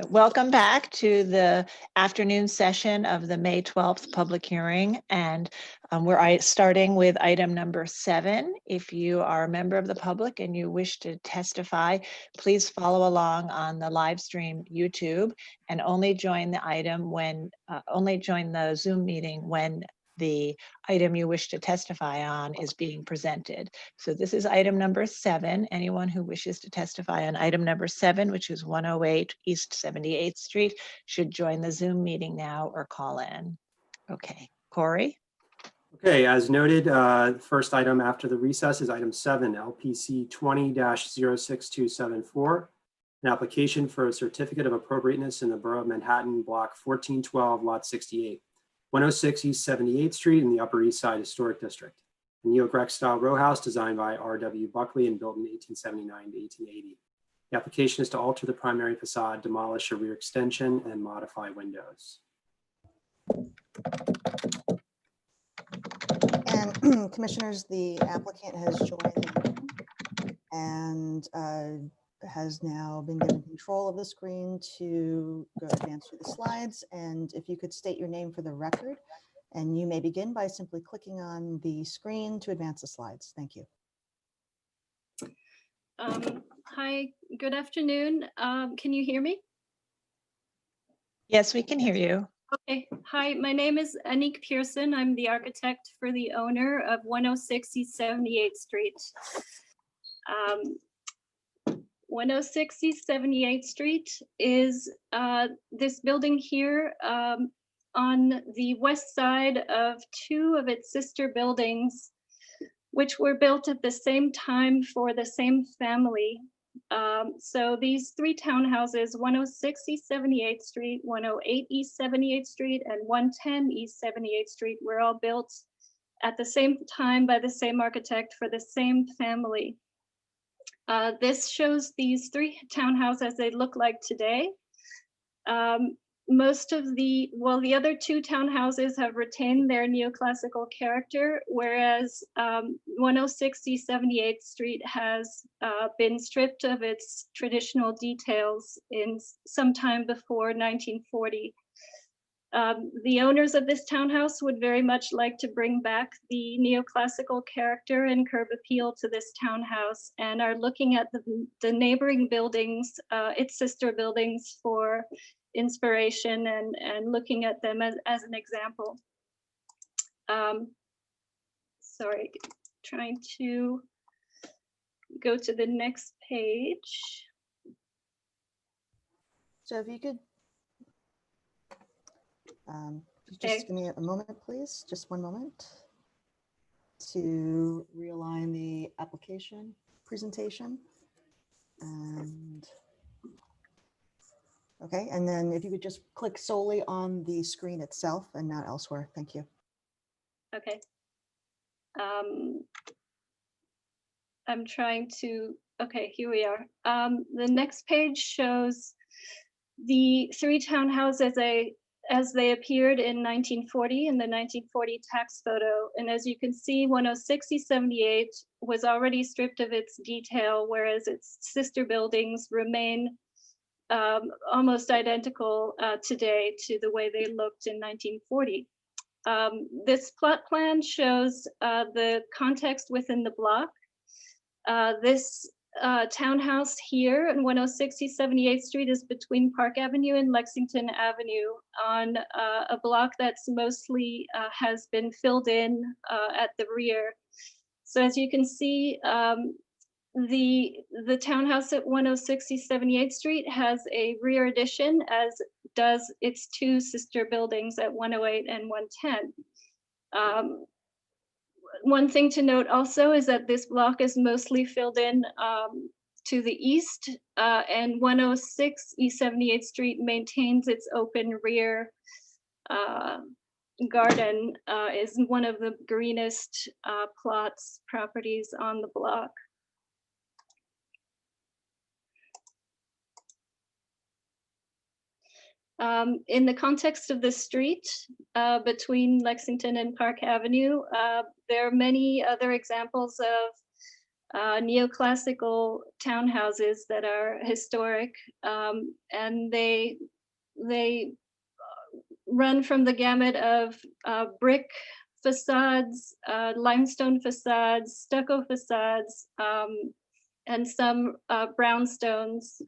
So welcome back to the afternoon session of the May 12th public hearing. And we're starting with item number 7. If you are a member of the public and you wish to testify, please follow along on the live stream YouTube and only join the item when, only join the Zoom meeting when the item you wish to testify on is being presented. So this is item number 7. Anyone who wishes to testify on item number 7, which is 108 East 78th Street, should join the Zoom meeting now or call in. Okay, Corey? Okay, as noted, the first item after the recess is item 7, LPC 20-06274, an application for a certificate of appropriateness in the Borough of Manhattan, block 1412, lot 68, 106 East 78th Street in the Upper East Side Historic District. A neo-Gothic style row house designed by R.W. Buckley and built in 1879 to 1880. The application is to alter the primary facade, demolish a rear extension, and modify windows. And commissioners, the applicant has joined and has now been given control of the screen to go advance through the slides. And if you could state your name for the record, and you may begin by simply clicking on the screen to advance the slides. Thank you. Hi, good afternoon. Can you hear me? Yes, we can hear you. Okay, hi, my name is Anik Pearson. I'm the architect for the owner of 106 East 78th Street. 106 East 78th Street is this building here on the west side of two of its sister buildings, which were built at the same time for the same family. So these three townhouses, 106 East 78th Street, 108 East 78th Street, and 110 East 78th Street were all built at the same time by the same architect for the same family. This shows these three townhouses as they look like today. Most of the other two townhouses have retained their neoclassical character, whereas 106 East 78th Street has been stripped of its traditional details in sometime before 1940. The owners of this townhouse would very much like to bring back the neoclassical character and curb appeal to this townhouse, and are looking at the neighboring buildings, its sister buildings, for inspiration and looking at them as an example. Sorry, trying to go to the next page. So if you could just give me a moment, please, just one moment, to realign the application presentation. And okay, and then if you could just click solely on the screen itself and not elsewhere. Thank you. Okay. I'm trying to, okay, here we are. The next page shows the three townhouses as they appeared in 1940 in the 1940 tax photo. And as you can see, 106 East 78 was already stripped of its detail, whereas its sister buildings remain almost identical today to the way they looked in 1940. This plot plan shows the context within the block. This townhouse here in 106 East 78th Street is between Park Avenue and Lexington Avenue on a block that's mostly has been filled in at the rear. So as you can see, the townhouse at 106 East 78th Street has a rear addition, as does its two sister buildings at 108 and 110. One thing to note also is that this block is mostly filled in to the east, and 106 East 78th Street maintains its open rear garden, is one of the greenest properties on the block. In the context of the street between Lexington and Park Avenue, there are many other examples of neoclassical townhouses that are historic, and they run from the gamut of brick facades, limestone facades, stucco facades, and some brownstones.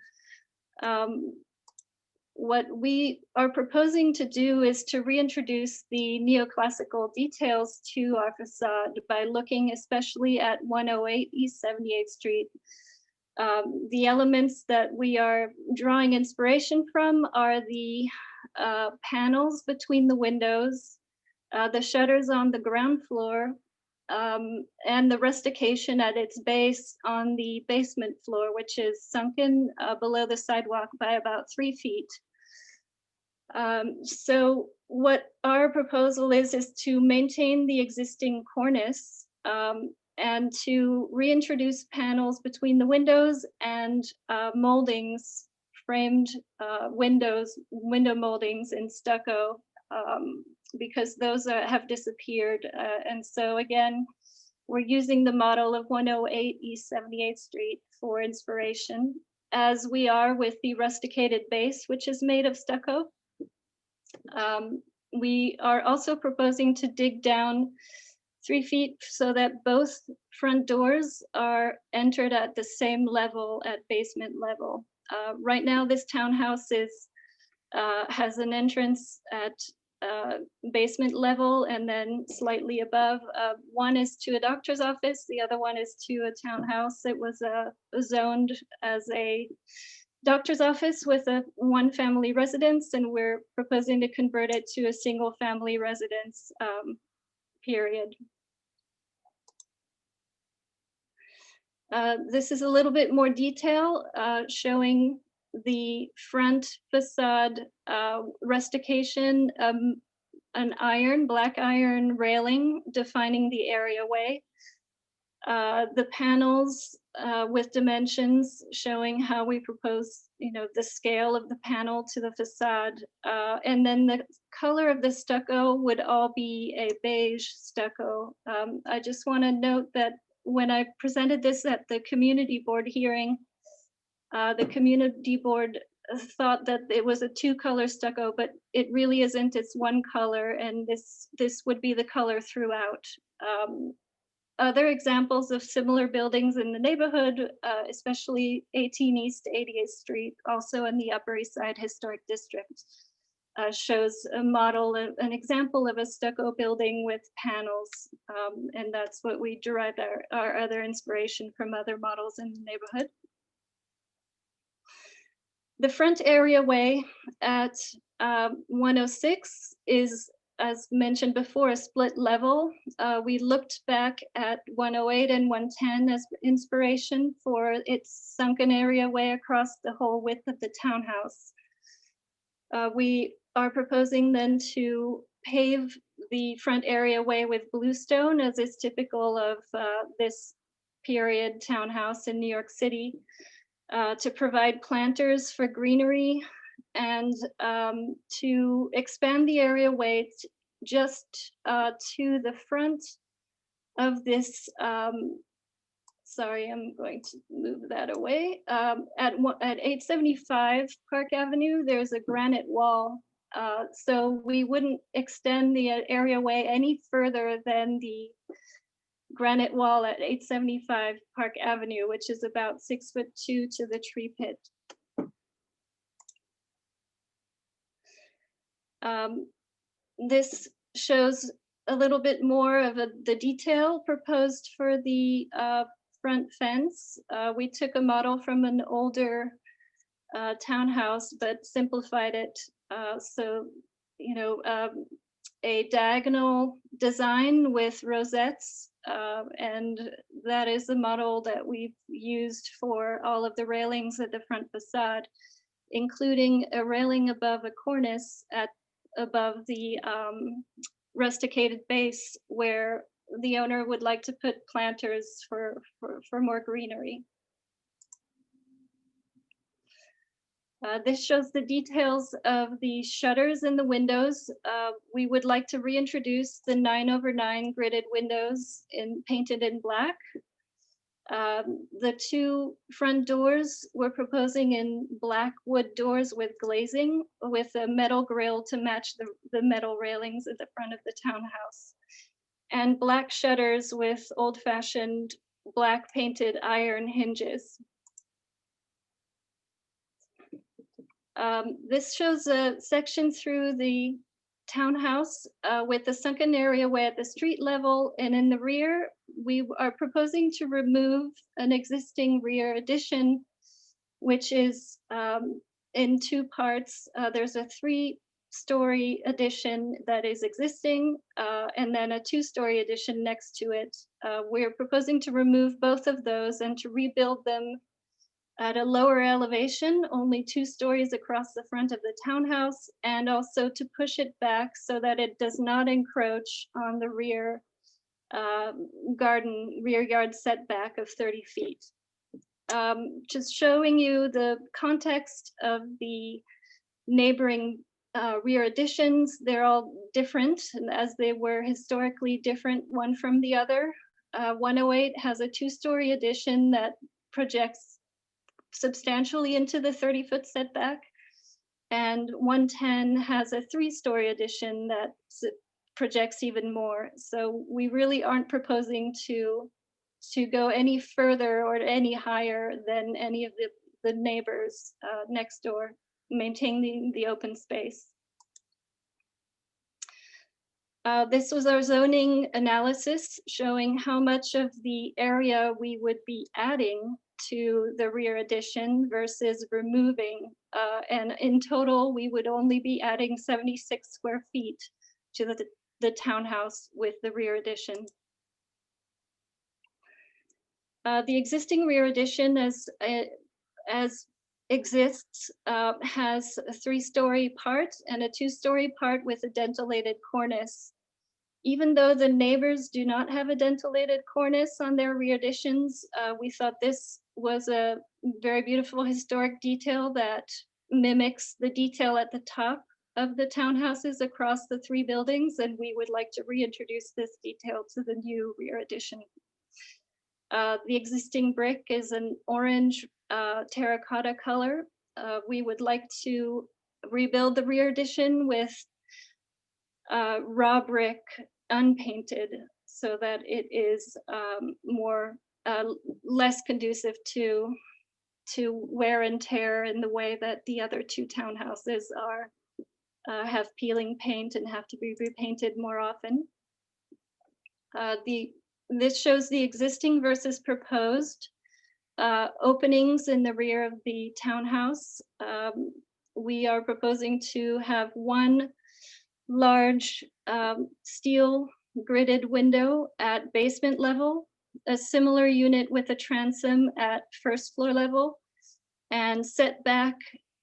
What we are proposing to do is to reintroduce the neoclassical details to our facade by looking especially at 108 East 78th Street. The elements that we are drawing inspiration from are the panels between the windows, the shutters on the ground floor, and the rustication at its base on the basement floor, which is sunken below the sidewalk by about 3 feet. So what our proposal is to maintain the existing cornice and to reintroduce panels between the windows and moldings, framed window moldings in stucco, because those have disappeared. And so again, we're using the model of 108 East 78th Street for inspiration, as we are with the rusticated base, which is made of stucco. We are also proposing to dig down 3 feet so that both front doors are entered at the same level, at basement level. Right now, this townhouse has an entrance at basement level and then slightly above. One is to a doctor's office, the other one is to a townhouse. It was zoned as a doctor's office with a one-family residence, and we're proposing to convert it to a single-family residence, period. This is a little bit more detail showing the front facade rustication, an black iron railing defining the areaway. The panels with dimensions showing how we propose, the scale of the panel to the facade. And then the color of the stucco would all be a beige stucco. I just want to note that when I presented this at the community board hearing, the community board thought that it was a 2-color stucco, but it really isn't. It's 1 color, and this would be the color throughout. Other examples of similar buildings in the neighborhood, especially 18 East 88th Street, also in the Upper East Side Historic District, shows a model, an example of a stucco building with panels, and that's what we derived our other inspiration from, other models in the neighborhood. The front areaway at 106 is, as mentioned before, a split level. We looked back at 108 and 110 as inspiration for its sunken areaway across the whole width of the townhouse. We are proposing then to pave the front areaway with bluestone, as is typical of this period townhouse in New York City, to provide planters for greenery, and to expand the areaway just to the front of this. Sorry, I'm going to move that away. At 875 Park Avenue, there's a granite wall. So we wouldn't extend the areaway any further than the granite wall at 875 Park Avenue, which is about 6'2" to the tree pit. This shows a little bit more of the detail proposed for the front fence. We took a model from an older townhouse, but simplified it. So, a diagonal design with rosettes, and that is the model that we've used for all of the railings at the front facade, including a railing above a cornice above the rusticated base, where the owner would like to put planters for more greenery. This shows the details of the shutters in the windows. We would like to reintroduce the 9/9 gridded windows painted in black. The two front doors we're proposing in black wood doors with glazing, with a metal grille to match the metal railings at the front of the townhouse. And black shutters with old-fashioned black painted iron hinges. This shows a section through the townhouse with the sunken areaway at the street level, and in the rear, we are proposing to remove an existing rear addition, which is in two parts. There's a 3-story addition that is existing, and then a 2-story addition next to it. We're proposing to remove both of those and to rebuild them at a lower elevation, only 2 stories across the front of the townhouse, and also to push it back so that it does not encroach on the rear rear yard setback of 30 feet. Just showing you the context of the neighboring rear additions. They're all different, as they were historically different one from the other. 108 has a 2-story addition that projects substantially into the 30-foot setback, and 110 has a 3-story addition that projects even more. So we really aren't proposing to go any further or any higher than any of the neighbors next door, maintaining the open space. This was our zoning analysis showing how much of the area we would be adding to the rear addition versus removing. And in total, we would only be adding 76 square feet to the townhouse with the rear addition. The existing rear addition as exists has a 3-story part and a 2-story part with a dentelated cornice. Even though the neighbors do not have a dentelated cornice on their rear additions, we thought this was a very beautiful historic detail that mimics the detail at the top of the townhouses across the 3 buildings, and we would like to reintroduce this detail to the new rear addition. The existing brick is an orange terracotta color. We would like to rebuild the rear addition with raw brick unpainted so that it is less conducive to wear and tear in the way that the other 2 townhouses have peeling paint and have to be repainted more often. This shows the existing versus proposed openings in the rear of the townhouse. We are proposing to have 1 large steel gridded window at basement level, a similar unit with a transom at 1st floor level, and set back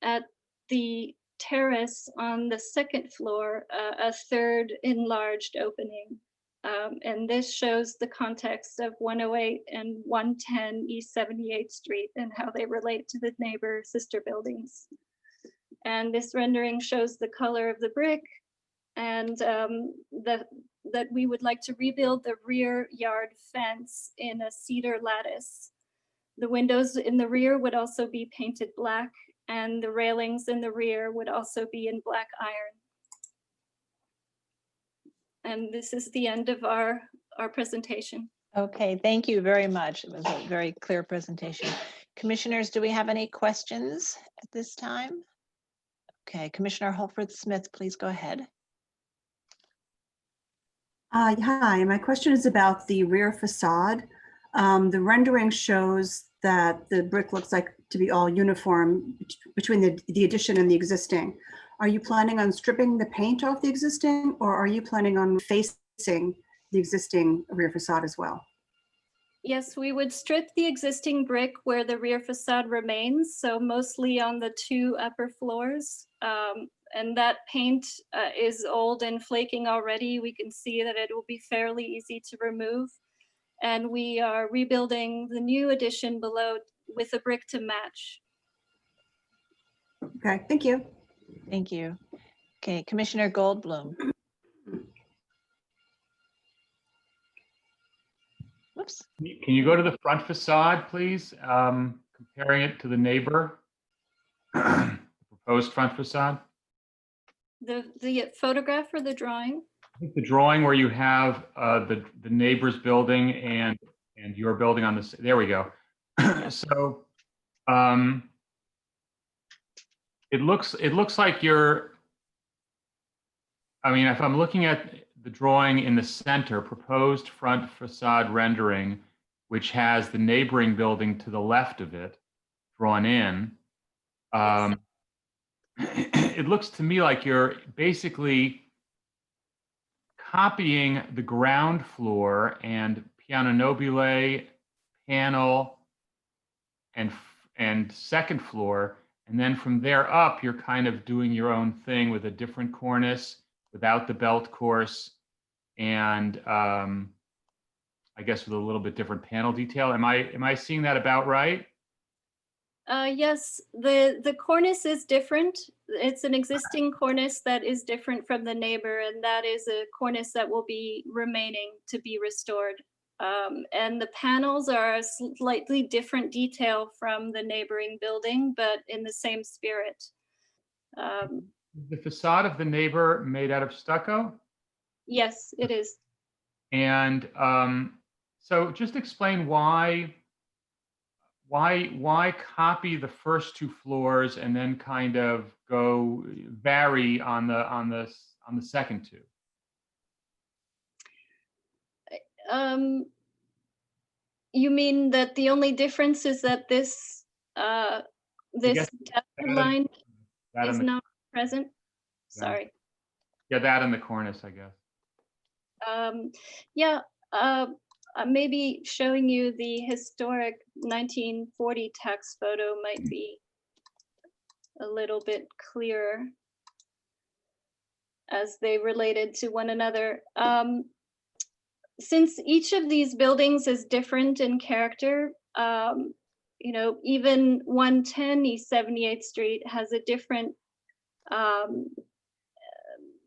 at the terrace on the 2nd floor, a 3rd enlarged opening. And this shows the context of 108 and 110 East 78th Street and how they relate to the neighbor sister buildings. And this rendering shows the color of the brick, and that we would like to rebuild the rear yard fence in a cedar lattice. The windows in the rear would also be painted black, and the railings in the rear would also be in black iron. And this is the end of our presentation. Okay, thank you very much. It was a very clear presentation. Commissioners, do we have any questions at this time? Okay, Commissioner Holford Smith, please go ahead. Hi, my question is about the rear facade. The rendering shows that the brick looks like to be all uniform between the addition and the existing. Are you planning on stripping the paint off the existing, or are you planning on facing the existing rear facade as well? Yes, we would strip the existing brick where the rear facade remains, so mostly on the 2 upper floors. And that paint is old and flaking already. We can see that it will be fairly easy to remove. And we are rebuilding the new addition below with a brick to match. Okay, thank you. Thank you. Okay, Commissioner Goldblum. Oops. Can you go to the front facade, please? Comparing it to the neighbor, the proposed front facade. The photograph or the drawing? I think the drawing where you have the neighbor's building and your building on this. There we go. So it looks like you're. I mean, if I'm looking at the drawing in the center, proposed front facade rendering, which has the neighboring building to the left of it drawn in, it looks to me like you're basically copying the ground floor and piano nobile, panel, and second floor, and then from there up, you're kind of doing your own thing with a different cornice, without the belt course, and I guess with a little bit different panel detail. Am I seeing that about right? Yes, the cornice is different. It's an existing cornice that is different from the neighbor, and that is a cornice that will be remaining to be restored. And the panels are a slightly different detail from the neighboring building, but in the same spirit. The facade of the neighbor made out of stucco? Yes, it is. And so just explain why copy the first two floors and then kind of go vary on the second two? You mean that the only difference is that this depth line is not present? Sorry. Yeah, that and the cornice, I guess. Yeah, maybe showing you the historic 1940 tax photo might be a little bit clearer as they related to one another. Since each of these buildings is different in character, you know, even 110 East 78th Street has a different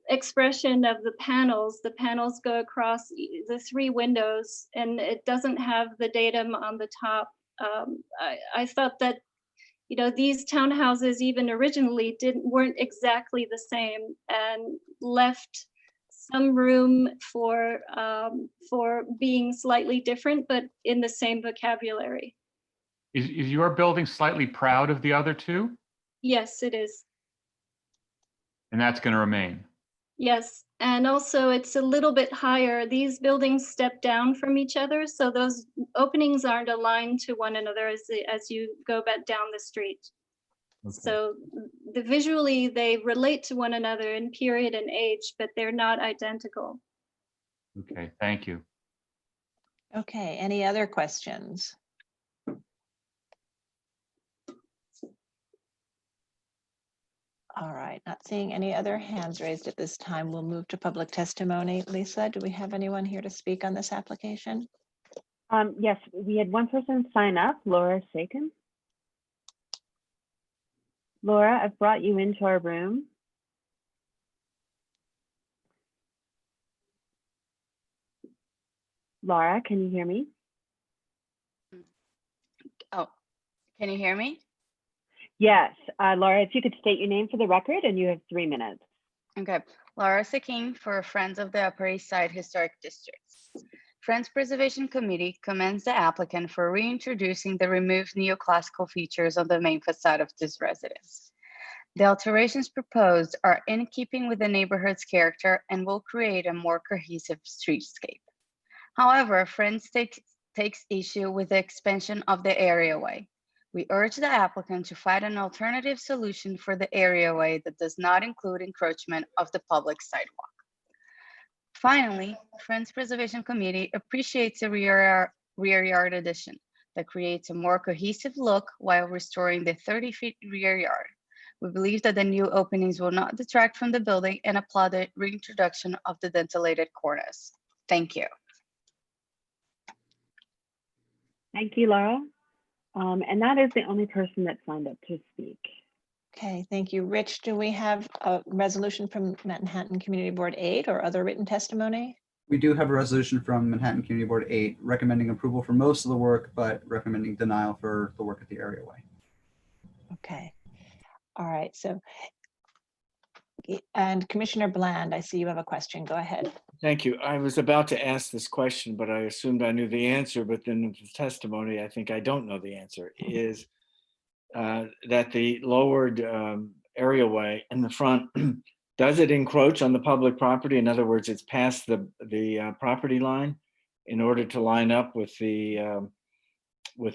expression of the panels. The panels go across the three windows, and it doesn't have the datum on the top. I thought that, you know, these townhouses even originally weren't exactly the same, and left some room for being slightly different, but in the same vocabulary. Is your building slightly proud of the other two? Yes, it is. And that's going to remain? Yes, and also it's a little bit higher. These buildings step down from each other, so those openings aren't aligned to one another as you go back down the street. Okay. So visually they relate to one another in period and age, but they're not identical. Okay, thank you. Okay, any other questions? All right, not seeing any other hands raised at this time. We'll move to public testimony. Lisa, do we have anyone here to speak on this application? Yes, we had one person sign up, Laura Sakin. Laura, I've brought you into our room. Laura, can you hear me? Oh, can you hear me? Yes, Laura, if you could state your name for the record, and you have 3 minutes. Okay, Laura Sakin for Friends of the Upper East Side Historic Districts. Friends Preservation Committee commends the applicant for reintroducing the removed neoclassical features on the main facade of this residence. The alterations proposed are in keeping with the neighborhood's character and will create a more cohesive streetscape. However, Friends takes issue with the expansion of the areaway. We urge the applicant to find an alternative solution for the areaway that does not include encroachment of the public sidewalk. Finally, Friends Preservation Committee appreciates a rear yard addition that creates a more cohesive look while restoring the 30-feet rear yard. We believe that the new openings will not detract from the building and applaud the reintroduction of the dentellited cornice. Thank you. Thank you, Laura. And that is the only person that signed up to speak. Okay, thank you. Rich, do we have a resolution from Manhattan Community Board 8 or other written testimony? We do have a resolution from Manhattan Community Board 8 recommending approval for most of the work, but recommending denial for the work at the areaway. Okay. All right. So, and Commissioner Bland, I see you have a question. Go ahead. Thank you. I was about to ask this question, but I assumed I knew the answer, but then in the testimony, I think I don't know the answer, is that the lowered areaway in the front, does it encroach on the public property? In other words, it's past the property line in order to line up with the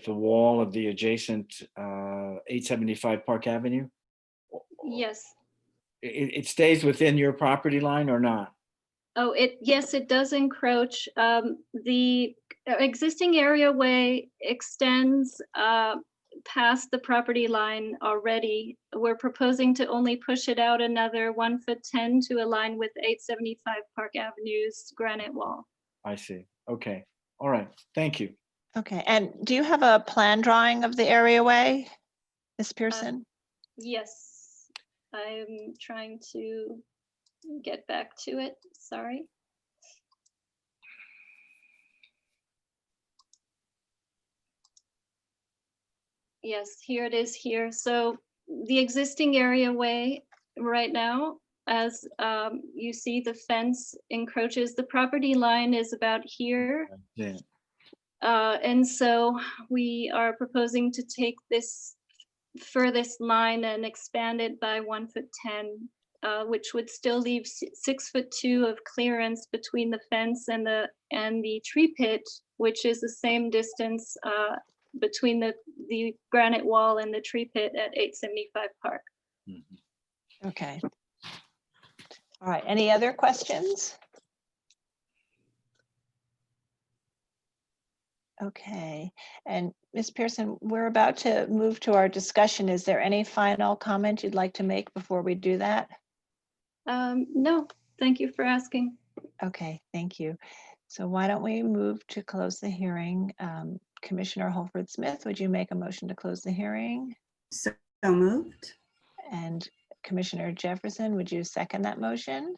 wall of the adjacent 875 Park Avenue? Yes. It stays within your property line or not? Oh, yes, it does encroach. The existing areaway extends past the property line already. We're proposing to only push it out another 1'10" to align with 875 Park Avenue's granite wall. I see. Okay. All right. Thank you. Okay. And do you have a plan drawing of the areaway, Ms. Pearson? Yes, I'm trying to get back to it. Sorry. Yes, here it is here. So the existing areaway right now, as you see, the fence encroaches. The property line is about here. Yeah. And so we are proposing to take this furthest line and expand it by 1'10", which would still leave 6'2" of clearance between the fence and the tree pit, which is the same distance between the granite wall and the tree pit at 875 Park. Mhm. Okay. All right. Any other questions? Okay. And Ms. Pearson, we're about to move to our discussion. Is there any final comment you'd like to make before we do that? No, thank you for asking. Okay, thank you. So why don't we move to close the hearing? Commissioner Holford Smith, would you make a motion to close the hearing? So moved. And Commissioner Jefferson, would you second that motion?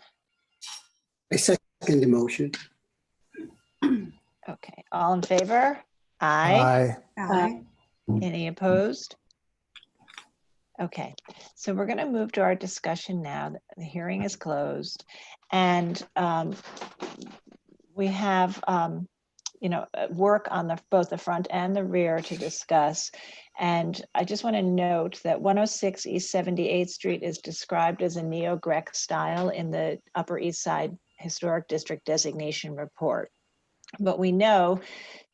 I second the motion. Okay, all in favor? Aye. Aye. Any opposed? Okay, so we're going to move to our discussion now. The hearing is closed, and we have work on both the front and the rear to discuss. And I just want to note that 106 East 78th Street is described as a neo-Grec style in the Upper East Side Historic District Designation Report. But we know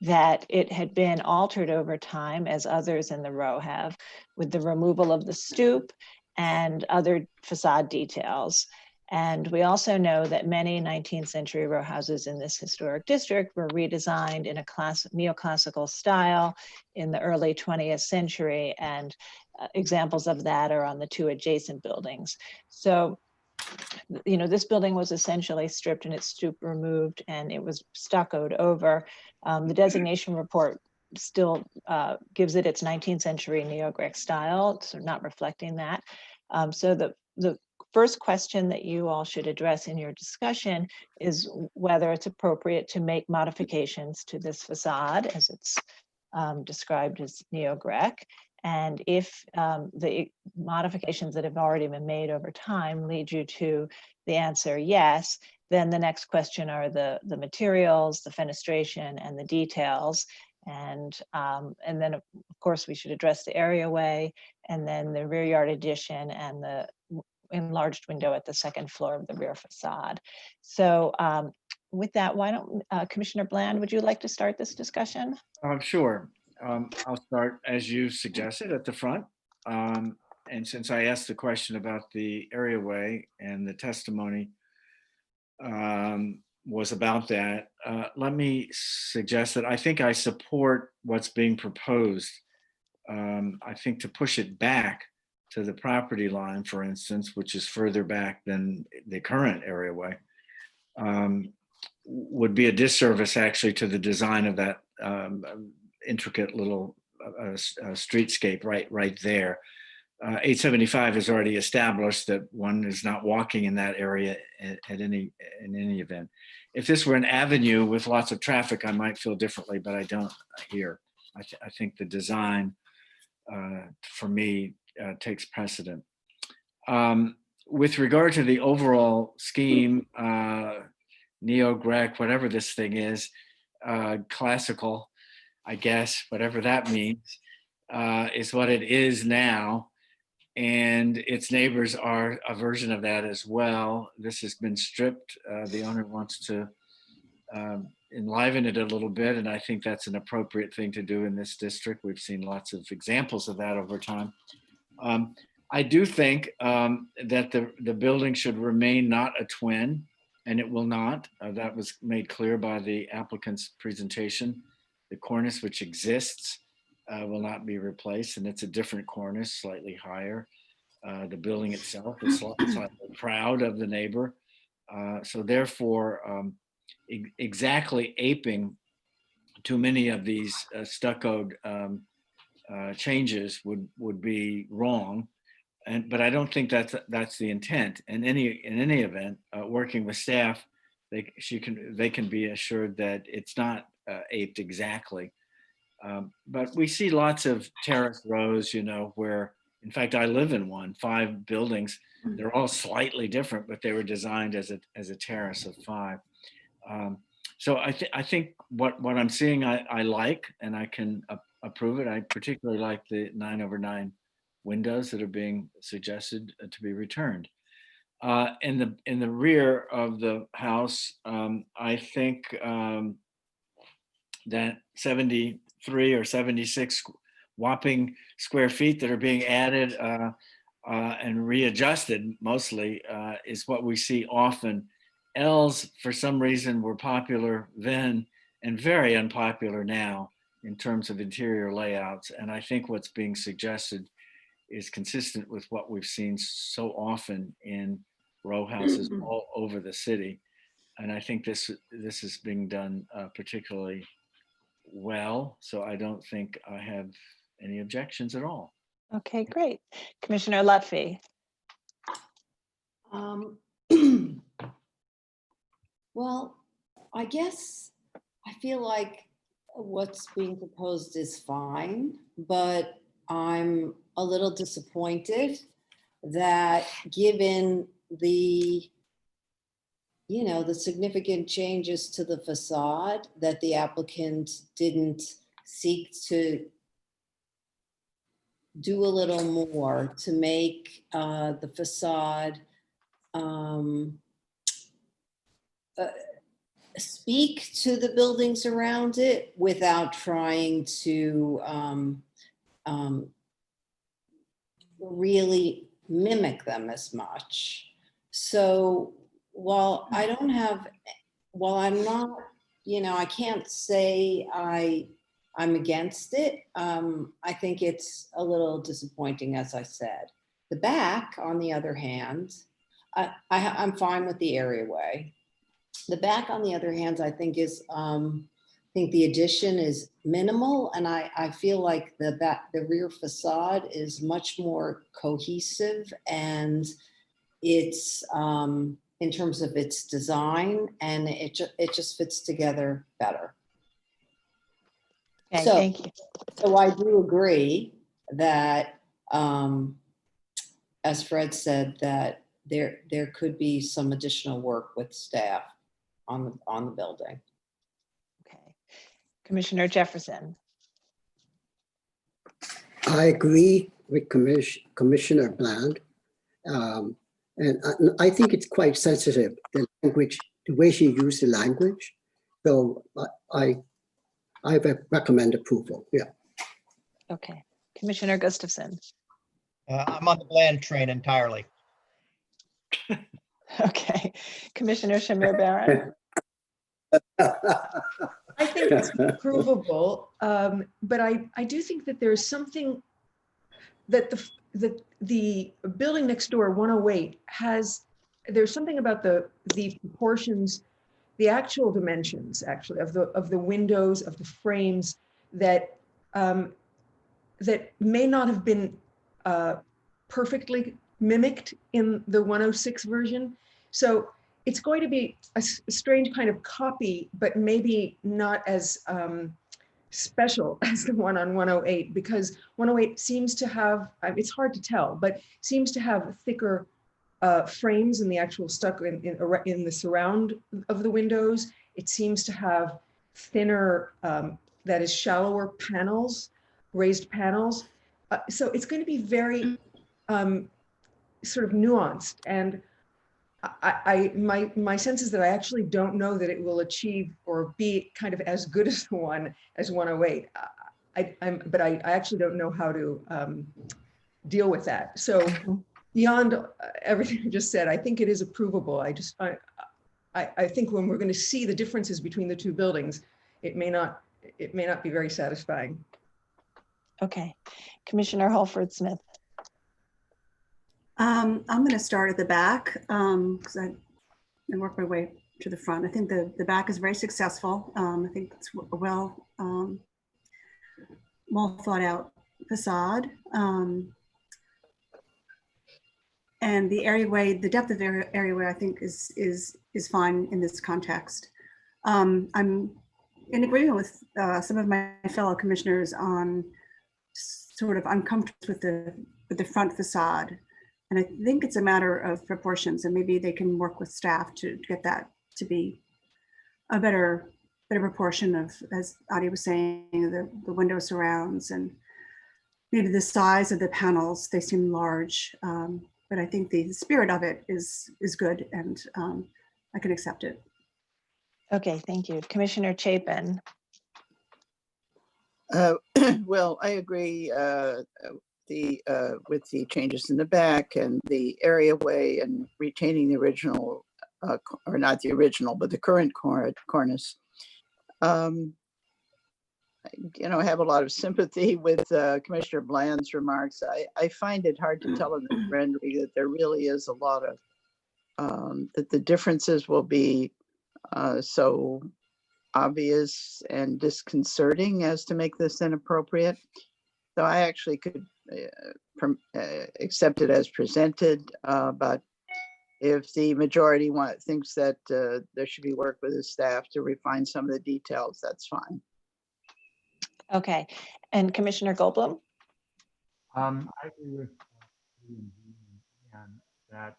that it had been altered over time, as others in the row have, with the removal of the stoop and other facade details. And we also know that many 19th century row houses in this historic district were redesigned in a neoclassical style in the early 20th century. And examples of that are on the two adjacent buildings. So, this building was essentially stripped and its stoop removed, and it was stuccoed over. The designation report still gives it its 19th century neo-Grec style, so not reflecting that. So the first question that you all should address in your discussion is whether it's appropriate to make modifications to this facade as it's described as neo-Grec. And if the modifications that have already been made over time lead you to the answer yes, then the next question are the materials, the fenestration, and the details. And then, of course, we should address the areaway, and then the rear yard addition and the enlarged window at the second floor of the rear facade. So with that, why don't, Commissioner Bland, would you like to start this discussion? Sure. I'll start, as you suggested, at the front. And since I asked the question about the areaway and the testimony was about that, let me suggest that I think I support what's being proposed. I think to push it back to the property line, for instance, which is further back than the current areaway, would be a disservice actually to the design of that intricate little streetscape right there. 875 is already established that one is not walking in that area in any event. If this were an avenue with lots of traffic, I might feel differently, but I don't here. I think the design, for me, takes precedent. With regard to the overall scheme, neo-Grec, whatever this thing is, classical, I guess, whatever that means, is what it is now. And its neighbors are a version of that as well. This has been stripped. The owner wants to enliven it a little bit, and I think that's an appropriate thing to do in this district. We've seen lots of examples of that over time. I do think that the building should remain not a twin, and it will not. That was made clear by the applicant's presentation. The cornice which exists will not be replaced, and it's a different cornice, slightly higher. The building itself is slightly proud of the neighbor. So therefore, exactly aping too many of these stuccoed changes would be wrong. But I don't think that's the intent. In any event, working with staff, they can be assured that it's not aped exactly. But we see lots of terrace rows, where, in fact, I live in one, 5 buildings. They're all slightly different, but they were designed as a terrace of 5. So I think what I'm seeing, I like, and I can approve it. I particularly like the 9/9 windows that are being suggested to be returned. In the rear of the house, I think that 73 or 76 whopping square feet that are being added and readjusted mostly is what we see often. L's, for some reason, were popular then and very unpopular now in terms of interior layouts. And I think what's being suggested is consistent with what we've seen so often in row houses all over the city. And I think this is being done particularly well. So I don't think I have any objections at all. Okay, great. Commissioner Lutfi. Well, I guess I feel like what's being proposed is fine, but I'm a little disappointed that given the significant changes to the facade, that the applicant didn't seek to do a little more to make the facade speak to the buildings around it without trying to really mimic them as much. So while I'm not, I can't say I'm against it. I think it's a little disappointing, as I said. The back, on the other hand, I'm fine with the areaway. The back, on the other hand, I think the addition is minimal, and I feel like the rear facade is much more cohesive, and it's in terms of its design, and it just fits together better. Okay, thank you. So I do agree that, as Fred said, that there could be some additional work with staff on the building. Okay, Commissioner Jefferson. I agree with Commissioner Bland. And I think it's quite sensitive, the language, the way she used the language. So I recommend approval, yeah. Okay, Commissioner Gustafson. I'm on the Bland train entirely. Okay, Commissioner Shamir Baran. I think it's provable, but I do think that there's something that the building next door, 108, there's something about the proportions, the actual dimensions actually of the windows, of the frames that that may not have been perfectly mimicked in the 106 version. So it's going to be a strange kind of copy, but maybe not as special as the one on 108, because 108 seems to have, it's hard to tell, but seems to have thicker frames in the actual stucco in the surround of the windows. It seems to have thinner, that is shallower panels, raised panels. So it's going to be very sort of nuanced. And my sense is that I actually don't know that it will achieve or be kind of as good as the one as 108. But I actually don't know how to deal with that. So beyond everything I just said, I think it is approvable. I think when we're going to see the differences between the two buildings, it may not be very satisfying. Okay, Commissioner Holford Smith. I'm going to start at the back because I work my way to the front. I think the back is very successful. I think it's a well thought out facade. And the areaway, the depth of areaway, I think is fine in this context. I'm in agreement with some of my fellow commissioners on sort of uncomfortable with the front facade. And I think it's a matter of proportions, and maybe they can work with staff to get that to be a better proportion of, as Adi was saying, the window surrounds and maybe the size of the panels. They seem large, but I think the spirit of it is good, and I can accept it. Okay, thank you. Commissioner Chapin. Well, I agree with the changes in the back and the areaway and retaining the original, or not the original, but the current cornice. You know, I have a lot of sympathy with Commissioner Bland's remarks. I find it hard to tell in the rendering that there really is a lot of, that the differences will be so obvious and disconcerting as to make this inappropriate. So I actually could accept it as presented, but if the majority thinks that there should be work with the staff to refine some of the details, that's fine. Okay, and Commissioner Goldblum? I agree with that.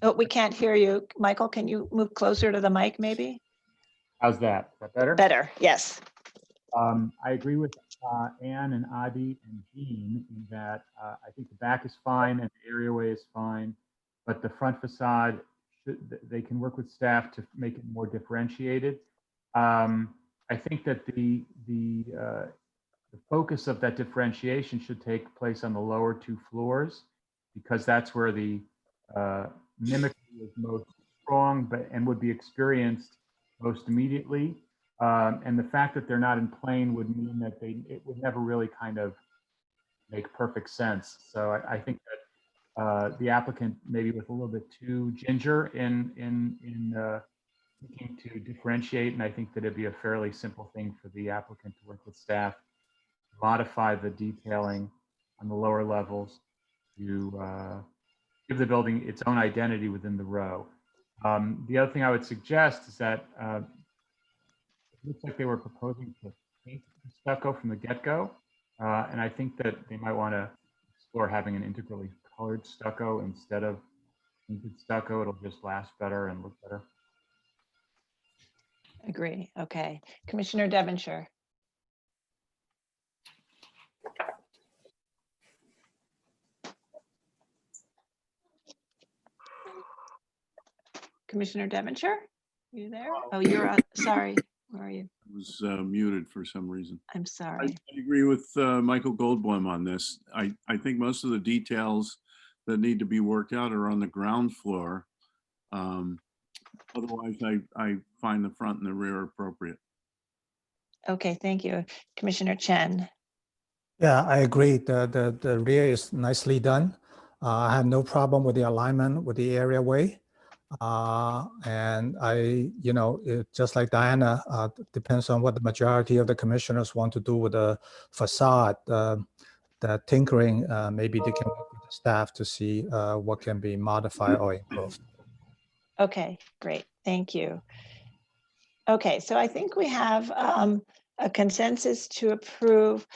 Oh, we can't hear you. Michael, can you move closer to the mic maybe? How's that? Is that better? Better, yes. I agree with Anne and Adi and Jean in that I think the back is fine and the areaway is fine, but the front facade, they can work with staff to make it more differentiated. I think that the focus of that differentiation should take place on the lower two floors, because that's where the mimicry is most strong and would be experienced most immediately. And the fact that they're not in plane would mean that it would never really kind of make perfect sense. So I think that the applicant maybe was a little bit too ginger in looking to differentiate, and I think that it'd be a fairly simple thing for the applicant to work with staff to modify the detailing on the lower levels to give the building its own identity within the row. The other thing I would suggest is that it looks like they were proposing to paint the stucco from the get-go, and I think that they might want to explore having an integrally colored stucco instead of painted stucco. It'll just last better and look better. Agree. Okay. Commissioner Devonshire. Commissioner Devonshire, you there? Oh, you're out. Sorry. Where are you? I was muted for some reason. I'm sorry. I agree with Michael Goldblum on this. I think most of the details that need to be worked out are on the ground floor. Otherwise, I find the front and the rear appropriate. Okay, thank you. Commissioner Chen. Yeah, I agree. The rear is nicely done. I have no problem with the alignment with the areaway. And just like Diana, depends on what the majority of the commissioners want to do with the facade. The that tinkering, maybe they can work with the staff to see what can be modified or improved. Okay, great. Thank you. Okay, so I think we have a consensus to approve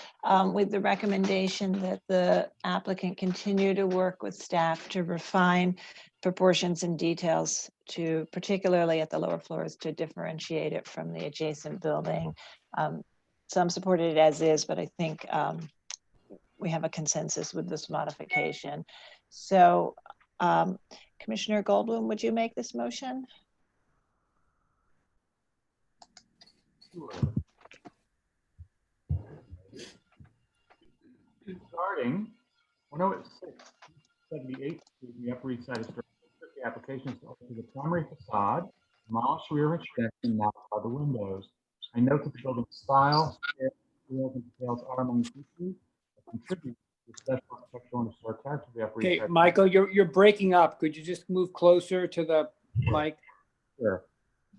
with the recommendation that the applicant continue to work with staff to refine proportions and details to, particularly at the lower floors, to differentiate it from the adjacent building. Some supported it as is, but I think we have a consensus with this modification. So Commissioner Goldblum, would you make this motion? Sure. Starting 106, 78th Street in the Upper East Side Historic District, the application is to alter the primary facade, demolish rear extension, and modify the windows. I note that the building's style, scale, materials, and details are among the features that contribute to the special architectural and historic character of the Upper East Okay, Side. Michael, you're breaking up. Could you just move closer to the mic? Sure.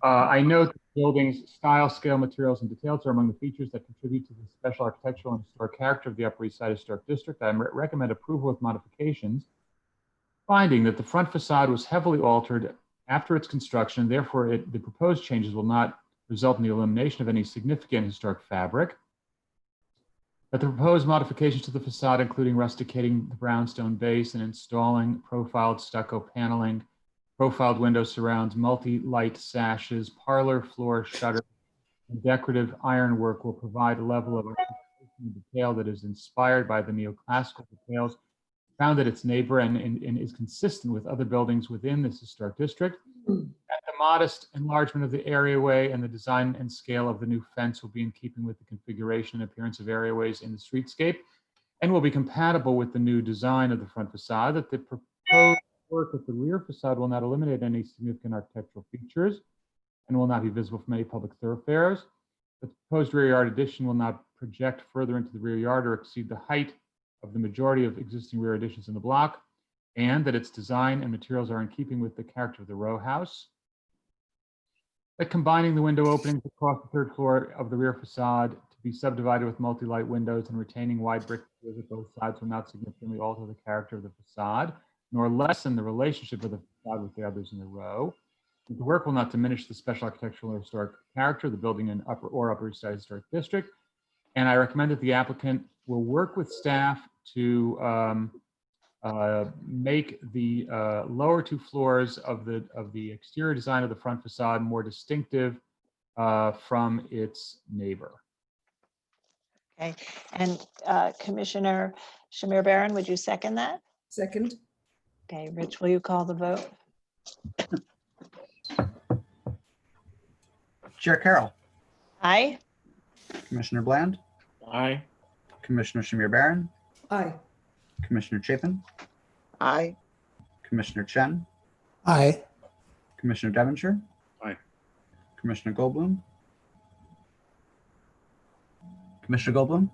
I note that the building's style, scale, materials, and details are among the features that contribute to the special architectural and historic character of the Upper East Side Historic District. I recommend approval with modifications, finding that the front facade was heavily altered after its construction. Therefore, the proposed changes will not result in the elimination of any significant historic fabric. That the proposed modifications to the facade, including rusticating the brownstone base and installing profiled stucco paneling, profiled window surrounds, multi-light sashes, parlor floor shutters, and decorative ironwork will provide a level of detail that is inspired by the neoclassical details found at its neighbor and is consistent with other buildings within this historic district. At the modest enlargement of the areaway and the design and scale of the new fence will be in keeping with the configuration and appearance of areaways in the streetscape and will be compatible with the new design of the front facade. That the proposed work with the rear facade will not eliminate any significant architectural features and will not be visible from any public thoroughfares. The proposed rear yard addition will not project further into the rear yard or exceed the height of the majority of existing rear additions in the block, and that its design and materials are in keeping with the character of the row house. That combining the window openings across the third floor of the rear facade to be subdivided with multi-light windows and retaining wide brick doors at both sides will not significantly alter the character of the facade, nor lessen the relationship of the facade with the others in the row. The work will not diminish the special architectural or historic character of the building in Upper East Side Historic District. And I recommend that the applicant will work with staff to make the lower two floors of the exterior design of the front facade more distinctive from its neighbor. Okay, and Commissioner Shamir Baran, would you second that? Second. Okay, Rich, will you call the vote? Chair Carroll, Aye. Commissioner Bland, Aye. Commissioner Shamir Baran, Aye. Commissioner Chapin, Aye. Commissioner Chen, Aye. Commissioner Devonshire, Aye. Commissioner Goldblum, Commissioner Goldblum,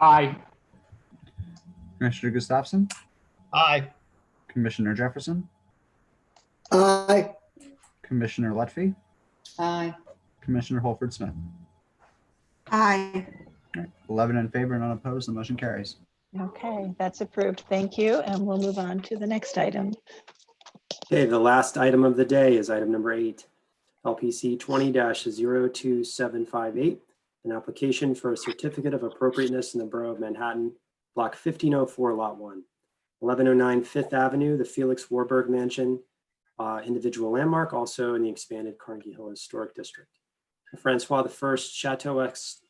Aye. Commissioner Gustafson, Aye. Commissioner Jefferson, Aye. Commissioner Lutfi, Aye. Commissioner Holford Smith. Aye. All right, 11 in favor, none opposed, the motion carries. Okay, that's approved. Thank you. And we'll move on to the next item. Okay, the last item of the day is item number 8, LPC 20-02758, an application for a certificate of appropriateness in the Borough of Manhattan, Block 1504, Lot 1, 1109 Fifth Avenue, the Felix Warburg Mansion, individual landmark, also in the expanded Carnegie Hill Historic District. Francois I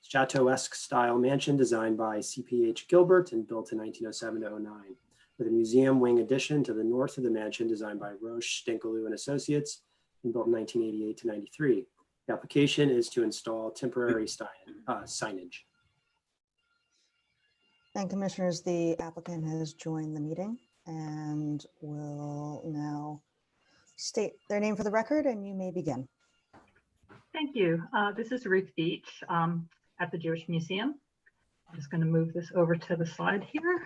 Chateau-esque style mansion designed by CPH Gilbert and built in 1907-09, with a museum wing addition to the north of the mansion designed by Roche, Stinkaloo and Associates and built in 1988-93. The application is to install temporary signage. And commissioners, the applicant has joined the meeting and will now state their name for the record, and you may begin. Thank you. This is Ruth Beach at the Jewish Museum. I'm just going to move this over to the slide here.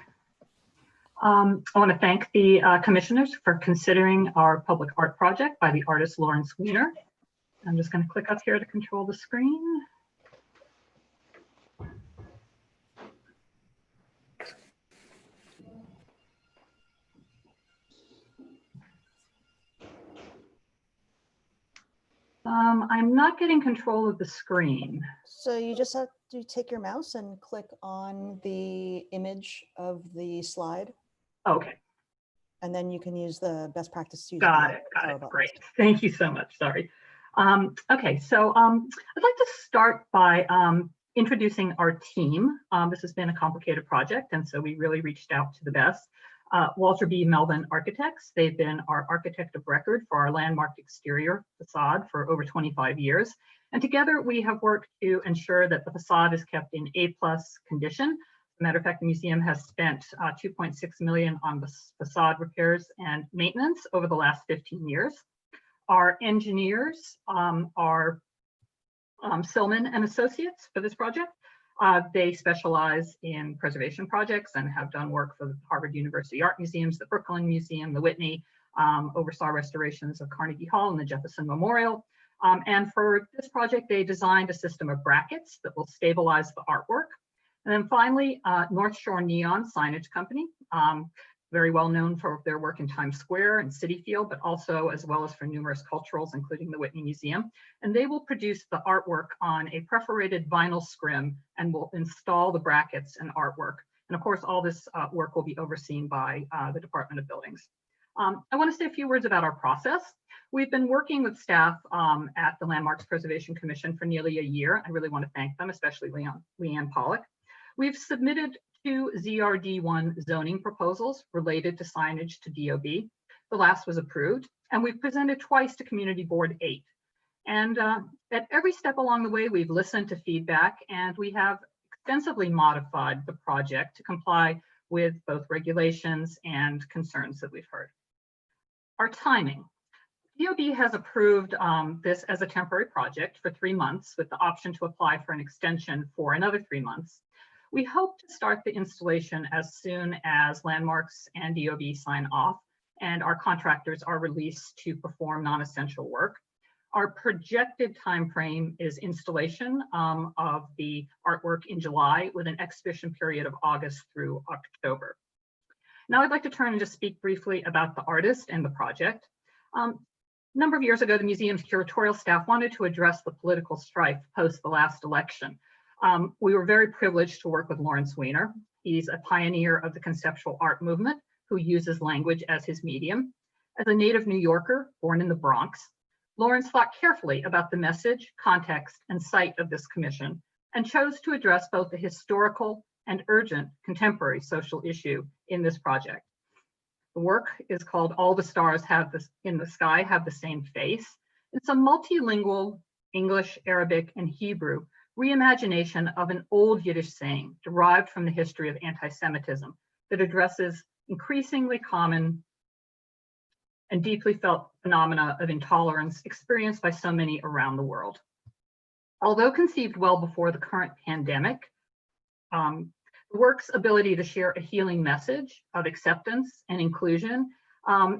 I want to thank the commissioners for considering our public art project by the artist Lawrence Weiner. I'm just going to click up here to control the screen. I'm not getting control of the screen. So you just have to take your mouse and click on the image of the slide, Okay, and then you can use the best practice to use got the it, arrow buttons. great. Thank you so much, sorry. Okay, so I'd like to start by introducing our team. This has been a complicated project, and so we really reached out to the best. Walter B. Melvin Architects. They've been our architect of record for our landmark exterior facade for over 25 years. And together we have worked to ensure that the facade is kept in A+ condition. As a matter of fact, the museum has spent $2.6 million on the facade repairs and maintenance over the last 15 years. Our engineers are Silman and Associates for this project. They specialize in preservation projects and have done work for the Harvard University Art Museums, the Brooklyn Museum, the Whitney, oversaw restorations of Carnegie Hall and the Jefferson Memorial. And for this project, they designed a system of brackets that will stabilize the artwork. And then finally, North Shore Neon Signage Company, very well known for their work in Times Square and Citi Field, but also as well as for numerous culturals, including the Whitney Museum. And they will produce the artwork on a perforated vinyl scrim and will install the brackets and artwork. And of course, all this work will be overseen by the Department of Buildings. I want to say a few words about our process. We've been working with staff at the Landmarks Preservation Commission for nearly a year. I really want to thank them, especially Leanne Pollock. We've submitted 2 ZRD1 zoning proposals related to signage to DOB. The last was approved, and we've presented twice to Community Board 8. And at every step along the way, we've listened to feedback, and we have extensively modified the project to comply with both regulations and concerns that we've heard. Our timing. DOB has approved this as a temporary project for 3 months with the option to apply for an extension for another 3 months. We hope to start the installation as soon as Landmarks and DOB sign off and our contractors are released to perform non-essential work. Our projected timeframe is installation of the artwork in July with an exhibition period of August through October. Now I'd like to turn and just speak briefly about the artist and the project. A number of years ago, the museum's curatorial staff wanted to address the political strife post the last election. We were very privileged to work with Lawrence Weiner. He's a pioneer of the conceptual art movement who uses language as his medium. As a native New Yorker born in the Bronx, Lawrence thought carefully about the message, context, and site of this commission and chose to address both the historical and urgent contemporary social issue in this project. The work is called All the Stars Have This in the Sky Have the Same Face. It's a multilingual English, Arabic, and Hebrew reimagination of an old Yiddish saying derived from the history of anti-Semitism that addresses increasingly common and deeply felt phenomena of intolerance experienced by so many around the world. Although conceived well before the current pandemic, the work's ability to share a healing message of acceptance and inclusion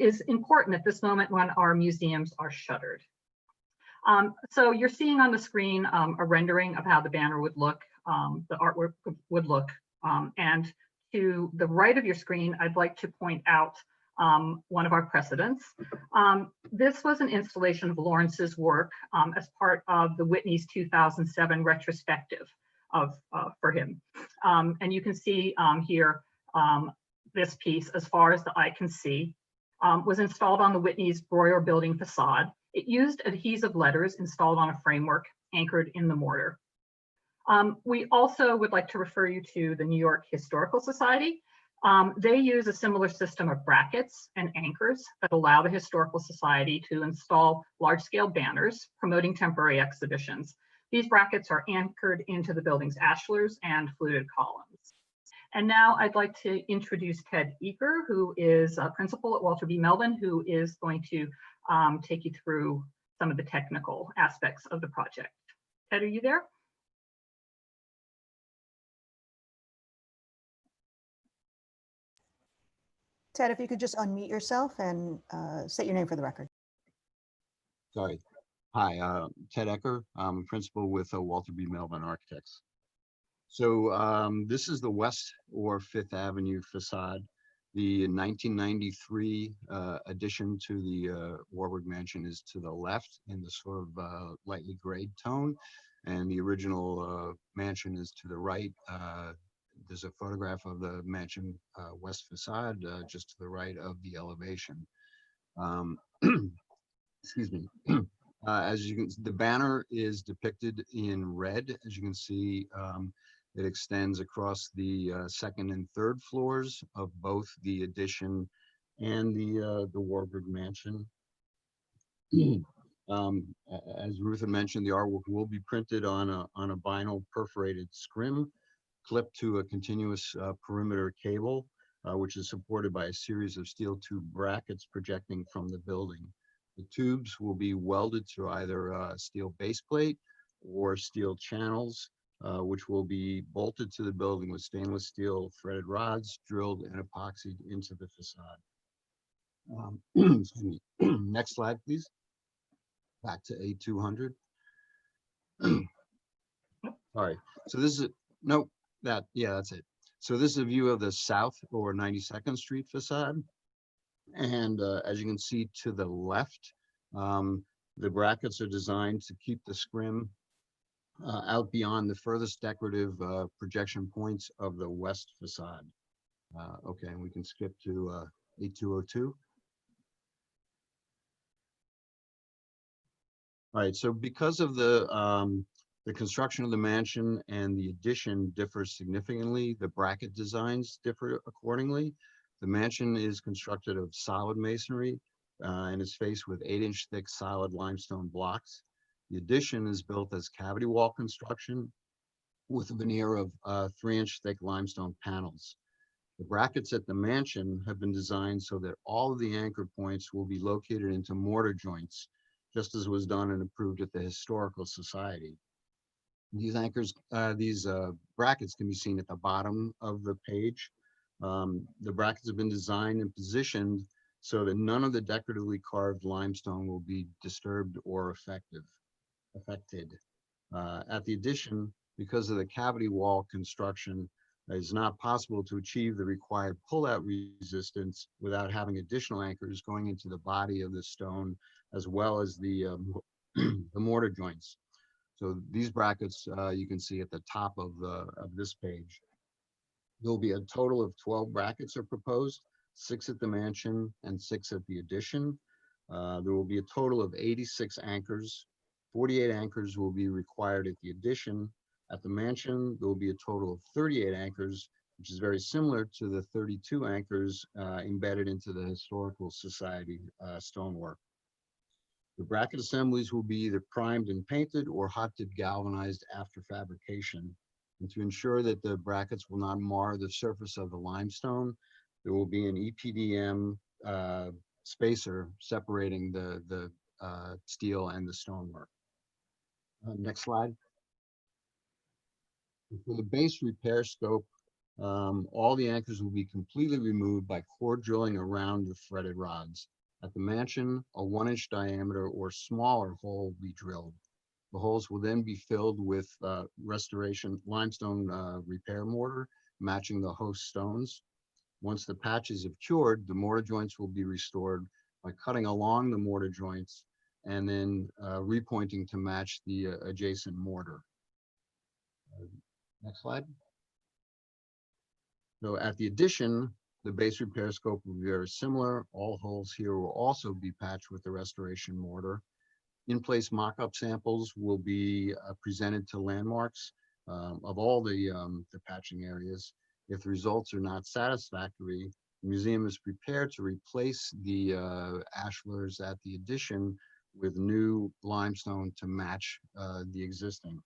is important at this moment when our museums are shuttered. So you're seeing on the screen a rendering of how the banner would look, the artwork would look. And to the right of your screen, I'd like to point out one of our precedents. This was an installation of Lawrence's work as part of the Whitney's 2007 retrospective for him. And you can see here, this piece, as far as the eye can see, was installed on the Whitney's Breuer building facade. It used adhesive letters installed on a framework anchored in the mortar. We also would like to refer you to the New York Historical Society. They use a similar system of brackets and anchors that allow the Historical Society to install large-scale banners promoting temporary exhibitions. These brackets are anchored into the building's ashlars and fluted columns. And now I'd like to introduce Ted Eaker, who is a principal at Walter B. Melvin, who is going to take you through some of the technical aspects of the project. Ted, are you there? Ted, if you could just unmute yourself and state your name for the record. Sorry. Hi, Ted Ecker. I'm principal with Walter B. Melvin Architects. So this is the West or Fifth Avenue facade. The 1993 addition to the Warburg Mansion is to the left in the sort of lightly grayed tone, and the original mansion is to the right. There's a photograph of the mansion west facade just to the right of the elevation. Excuse me. As you can, the banner is depicted in red. As you can see, it extends across the second and third floors of both the addition and the Warburg Mansion. As Ruth had mentioned, the artwork will be printed on a vinyl perforated scrim clipped to a continuous perimeter cable, which is supported by a series of steel tube brackets projecting from the building. The tubes will be welded to either steel base plate or steel channels, which will be bolted to the building with stainless steel threaded rods drilled and epoxied into the facade. Excuse me. Next slide, please. Back to A200. Sorry. So this is, nope, that's it. So this is a view of the South or 92nd Street facade. And as you can see to the left, the brackets are designed to keep the scrim out beyond the furthest decorative projection points of the west facade. Okay, and we can skip to A202. All right, so because of the construction of the mansion and the addition differs significantly, the bracket designs differ accordingly. The mansion is constructed of solid masonry and is faced with 8-inch thick solid limestone blocks. The addition is built as cavity wall construction with a veneer of 3-inch thick limestone panels. The brackets at the mansion have been designed so that all of the anchor points will be located into mortar joints, just as was done and approved at the Historical Society. These brackets can be seen at the bottom of the page. The brackets have been designed and positioned so that none of the decoratively carved limestone will be disturbed or affected. At the addition, because of the cavity wall construction, it is not possible to achieve the required pull-out resistance without having additional anchors going into the body of the stone, as well as the mortar joints. So these brackets you can see at the top of this page. There will be a total of 12 brackets are proposed, 6 at the mansion and 6 at the addition. There will be a total of 86 anchors. 48 anchors will be required at the addition. At the mansion, there will be a total of 38 anchors, which is very similar to the 32 anchors embedded into the Historical Society stonework. The bracket assemblies will be either primed and painted or hot dip galvanized after fabrication. And to ensure that the brackets will not mar the surface of the limestone, there will be an EPDM spacer separating the steel and the stonework. Next slide. For the base repair scope, all the anchors will be completely removed by core drilling around the threaded rods. At the mansion, a 1-inch diameter or smaller hole will be drilled. The holes will then be filled with restoration limestone repair mortar, matching the host stones. Once the patches have cured, the mortar joints will be restored by cutting along the mortar joints and then repointing to match the adjacent mortar. Next slide. So at the addition, the base repair scope will be very similar. All holes here will also be patched with the restoration mortar. In-place mock-up samples will be presented to landmarks of all the patching areas. If the results are not satisfactory, the museum is prepared to replace the ashlars at the addition with new limestone to match the existing.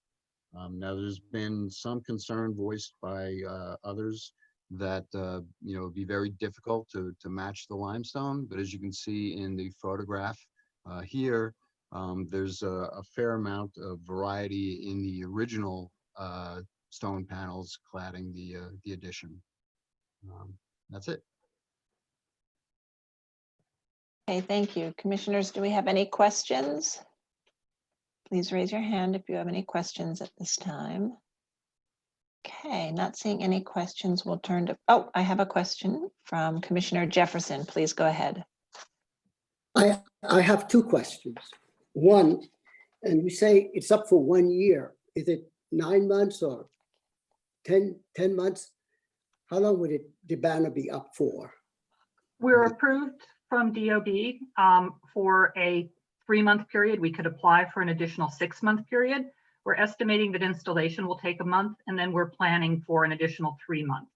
Now, there's been some concern voiced by others that it'd be very difficult to match the limestone, but as you can see in the photograph here, there's a fair amount of variety in the original stone panels cladding the addition. That's it. Okay, thank you. Commissioners, do we have any questions? Please raise your hand if you have any questions at this time. Okay, not seeing any questions. We'll turn to, oh, I have a question from Commissioner Jefferson. Please go ahead. I have two questions. One, and you say it's up for 1 year. Is it 9 months or 10 months? How long would the banner be up for? We're approved from DOB for a 3-month period. We could apply for an additional 6-month period. We're estimating that installation will take a month, and then we're planning for an additional 3 months.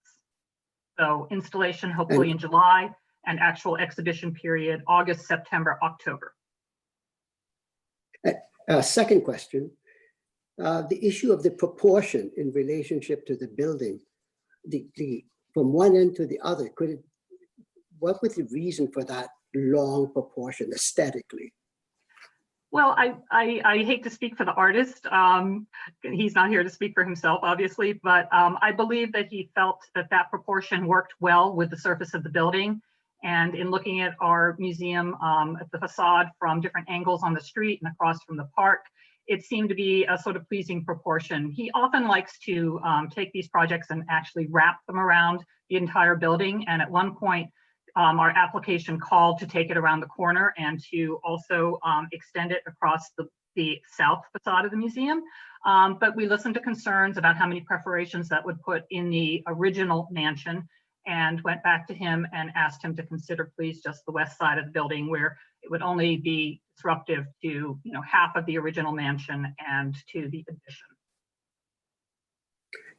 So installation hopefully in July, and actual exhibition period August, September, October. Second question, the issue of the proportion in relationship to the building, from one end to the other, what was the reason for that long proportion aesthetically? Well, I hate to speak for the artist. He's not here to speak for himself, obviously, but I believe that he felt that that proportion worked well with the surface of the building. And in looking at our museum, at the facade from different angles on the street and across from the park, it seemed to be a sort of pleasing proportion. He often likes to take these projects and actually wrap them around the entire building. And at one point, our application called to take it around the corner and to also extend it across the south facade of the museum. But we listened to concerns about how many perforations that would put in the original mansion, and went back to him and asked him to consider please just the west side of the building, where it would only be disruptive to half of the original mansion and to the addition.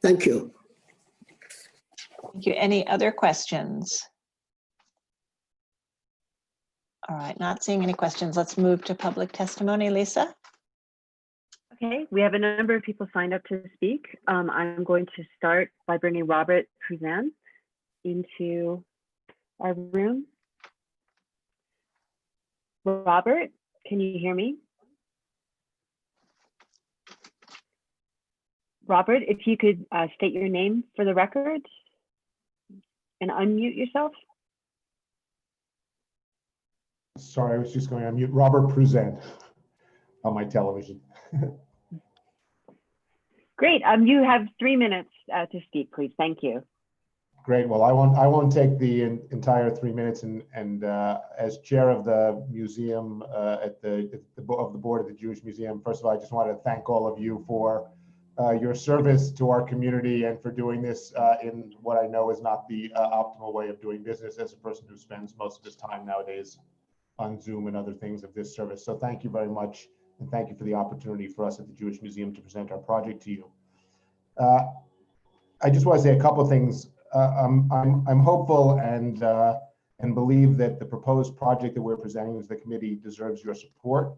Thank you. Thank you. Any other questions? All right, not seeing any questions. Let's move to public testimony. Lisa? Okay, we have a number of people signed up to speak. I'm going to start by bringing Robert Pruzan into our room. Robert, can you hear me? Robert, if you could state your name for the record and unmute yourself. Sorry, I was just going on mute. Robert Pruzan on my television. Great. You have 3 minutes to speak, please. Thank you. Great. Well, I won't take the entire 3 minutes, and as chair of the museum of the board of the Jewish Museum, first of all, I just wanted to thank all of you for your service to our community and for doing this in what I know is not the optimal way of doing business, as a person who spends most of his time nowadays on Zoom and other things of this service. So thank you very much, and thank you for the opportunity for us at the Jewish Museum to present our project to you. I just want to say a couple of things. I'm hopeful and believe that the proposed project that we're presenting to the committee deserves your support.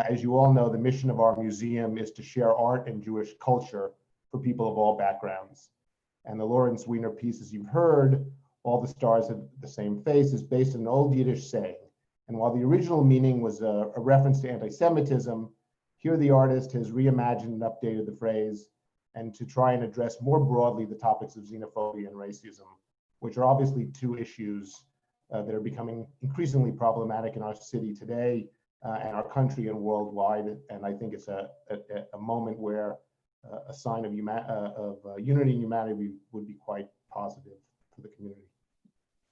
As you all know, the mission of our museum is to share art and Jewish culture for people of all backgrounds. And the Lawrence Weiner piece, as you've heard, All the Stars Have the Same Face, is based on an old Yiddish saying. And while the original meaning was a reference to anti-Semitism, here the artist has reimagined and updated the phrase and to try and address more broadly the topics of xenophobia and racism, which are obviously two issues that are becoming increasingly problematic in our city today and our country and worldwide. And I think it's a moment where a sign of unity and humanity would be quite positive for the community.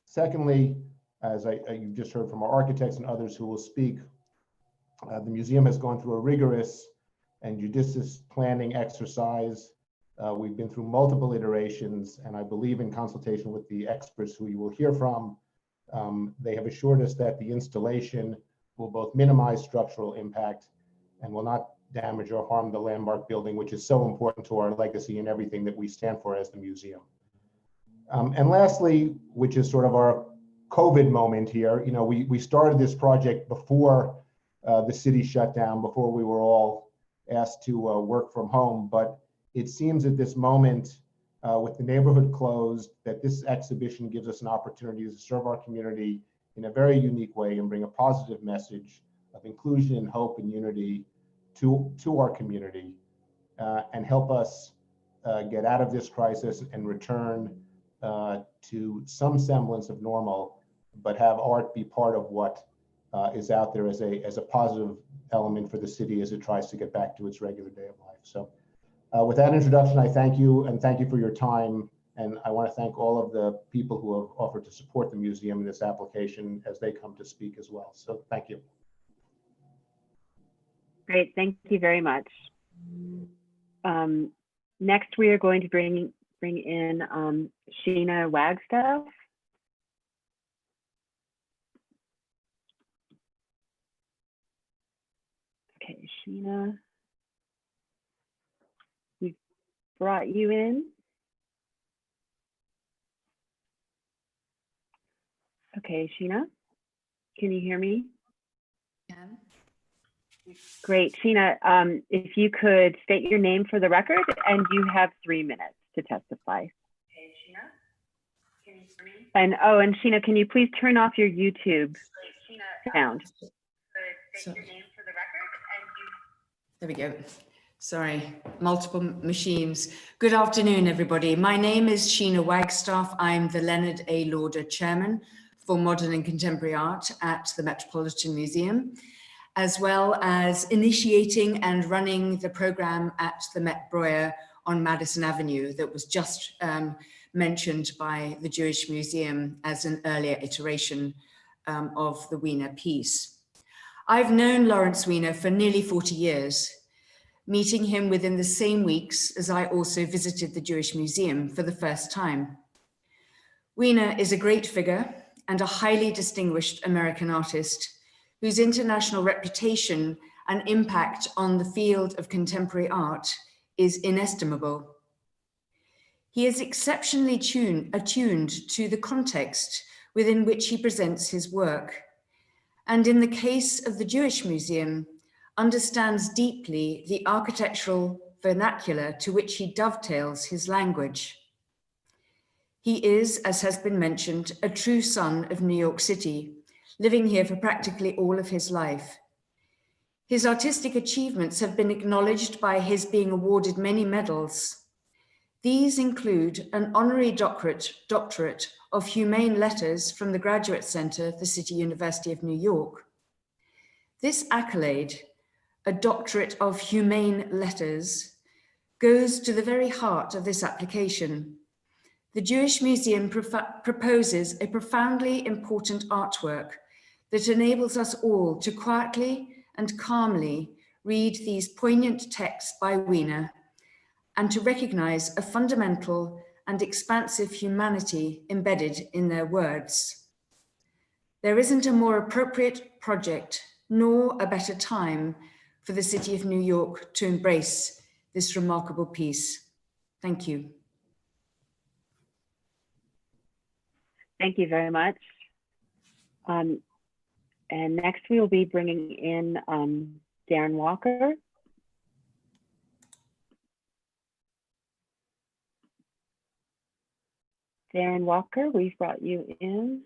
Secondly, as you've just heard from our architects and others who will speak, the museum has gone through a rigorous and judicious planning exercise. We've been through multiple iterations, and I believe in consultation with the experts who you will hear from, they have assured us that the installation will both minimize structural impact and will not damage or harm the landmark building, which is so important to our legacy and everything that we stand for as the museum. And lastly, which is sort of our COVID moment here, we started this project before the city shut down, before we were all asked to work from home. But it seems at this moment, with the neighborhood closed, that this exhibition gives us an opportunity to serve our community in a very unique way and bring a positive message of inclusion and hope and unity to our community and help us get out of this crisis and return to some semblance of normal, but have art be part of what is out there as a positive element for the city as it tries to get back to its regular day of life. So With that introduction, I thank you and thank you for your time. And I want to thank all of the people who have offered to support the museum in this application as they come to speak as well. So thank you. Great, thank you very much. Next, we are going to bring in Sheena Wagstaff. Okay, Sheena, we brought you in. Okay, Sheena, can you hear me? Can. Great, Sheena, if you could state your name for the record, and you have 3 minutes to testify. Okay, Sheena, can you hear me? And oh, and Sheena, can you please turn off your YouTube sound? So, there we go. Sorry, multiple machines. Good afternoon, everybody. My name is Sheena Wagstaff. I'm the Leonard A. Lauder Chairman for Modern and Contemporary Art at the Metropolitan Museum, as well as initiating and running the program at the Met Breuer on Madison Avenue that was just mentioned by the Jewish Museum as an earlier iteration of the Wiener piece. I've known Lawrence Wiener for nearly 40 years, meeting him within the same weeks as I also visited the Jewish Museum for the first time. Wiener is a great figure and a highly distinguished American artist whose international reputation and impact on the field of contemporary art is inestimable. He is exceptionally attuned to the context within which he presents his work, and in the case of the Jewish Museum, understands deeply the architectural vernacular to which he dovetails his language. He is, as has been mentioned, a true son of New York City, living here for practically all of his life. His artistic achievements have been acknowledged by his being awarded many medals. These include an honorary doctorate of Humane Letters from the Graduate Center, the City University of New York. This accolade, a doctorate of Humane Letters, goes to the very heart of this application. The Jewish Museum proposes a profoundly important artwork that enables us all to quietly and calmly read these poignant texts by Wiener and to recognize a fundamental and expansive humanity embedded in their words. There isn't a more appropriate project nor a better time for the City of New York to embrace this remarkable piece. Thank you. Thank you very much. And next we will be bringing in Darren Walker. Darren Walker, we've brought you in.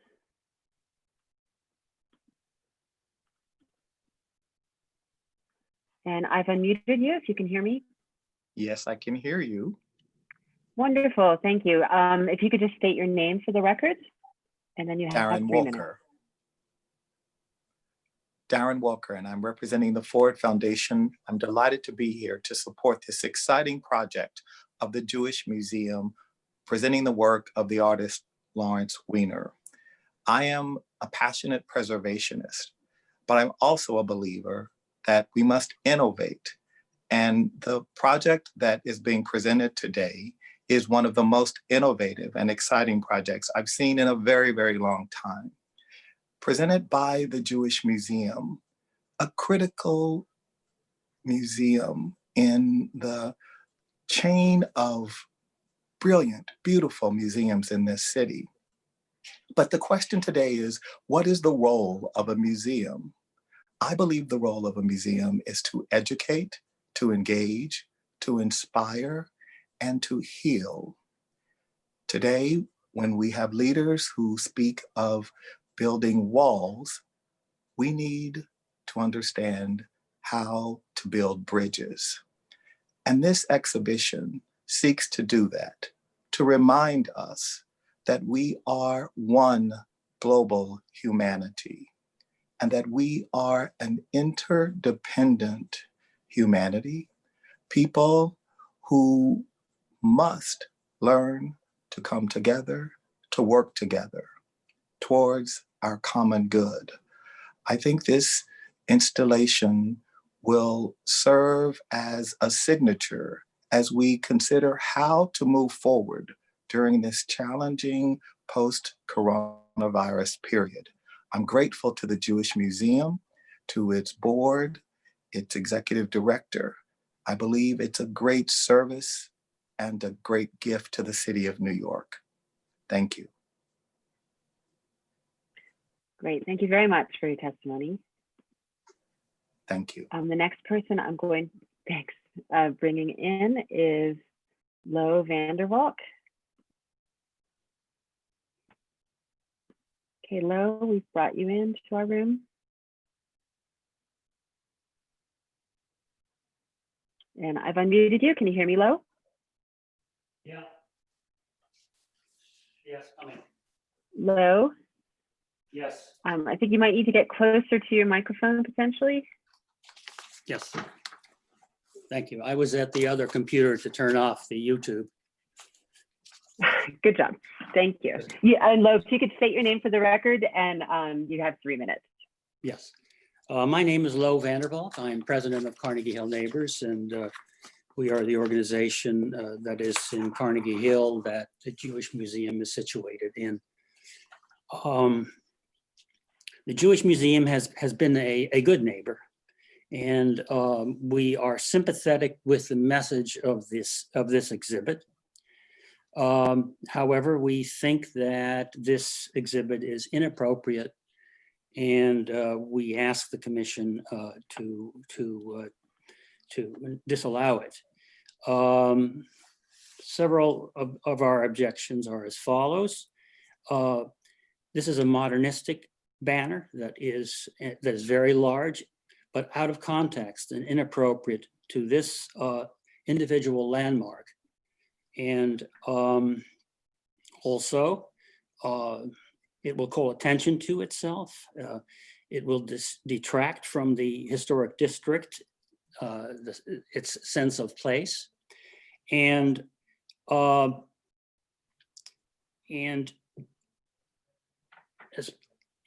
And I've unmuted you if you can hear me. Yes, I can hear you. Wonderful, thank you. If you could just state your name for the record, and then you have Darren 3 minutes. Walker. Darren Walker, and I'm representing the Ford Foundation. I'm delighted to be here to support this exciting project of the Jewish Museum, presenting the work of the artist Lawrence Wiener. I am a passionate preservationist, but I'm also a believer that we must innovate. And the project that is being presented today is one of the most innovative and exciting projects I've seen in a very, very long time. Presented by the Jewish Museum, a critical museum in the chain of brilliant, beautiful museums in this city. But the question today is, what is the role of a museum? I believe the role of a museum is to educate, to engage, to inspire, and to heal. Today, when we have leaders who speak of building walls, we need to understand how to build bridges. And this exhibition seeks to do that, to remind us that we are one global humanity and that we are an interdependent humanity, people who must learn to come together, to work together towards our common good. I think this installation will serve as a signature as we consider how to move forward during this challenging post-coronavirus period. I'm grateful to the Jewish Museum, to its board, its executive director. I believe it's a great service and a great gift to the city of New York. Thank you. Great. Thank you very much for your testimony. Thank you. The next person I'm going, thanks, bringing in is Lo Vanderwalk. Okay, Lo, we've brought you into our room. And I've unmuted you. Can you hear me, Lo? Yeah. Yes, coming. Lo? Yes. I think you might need to get closer to your microphone potentially. Yes. Thank you. I was at the other computer to turn off the YouTube. Good job. Thank you. Yeah, and Lo, if you could state your name for the record, and you have 3 minutes. Yes. My name is Lo Vanderwalk. I'm president of Carnegie Hill Neighbors, and we are the organization that is in Carnegie Hill that the Jewish Museum is situated in. The Jewish Museum has been a good neighbor, and we are sympathetic with the message of this exhibit. However, we think that this exhibit is inappropriate, and we ask the commission to disallow it. Several of our objections are as follows. This is a modernistic banner that is very large, but out of context and inappropriate to this individual landmark. And also, it will call attention to itself. It will detract from the historic district, its sense of place. And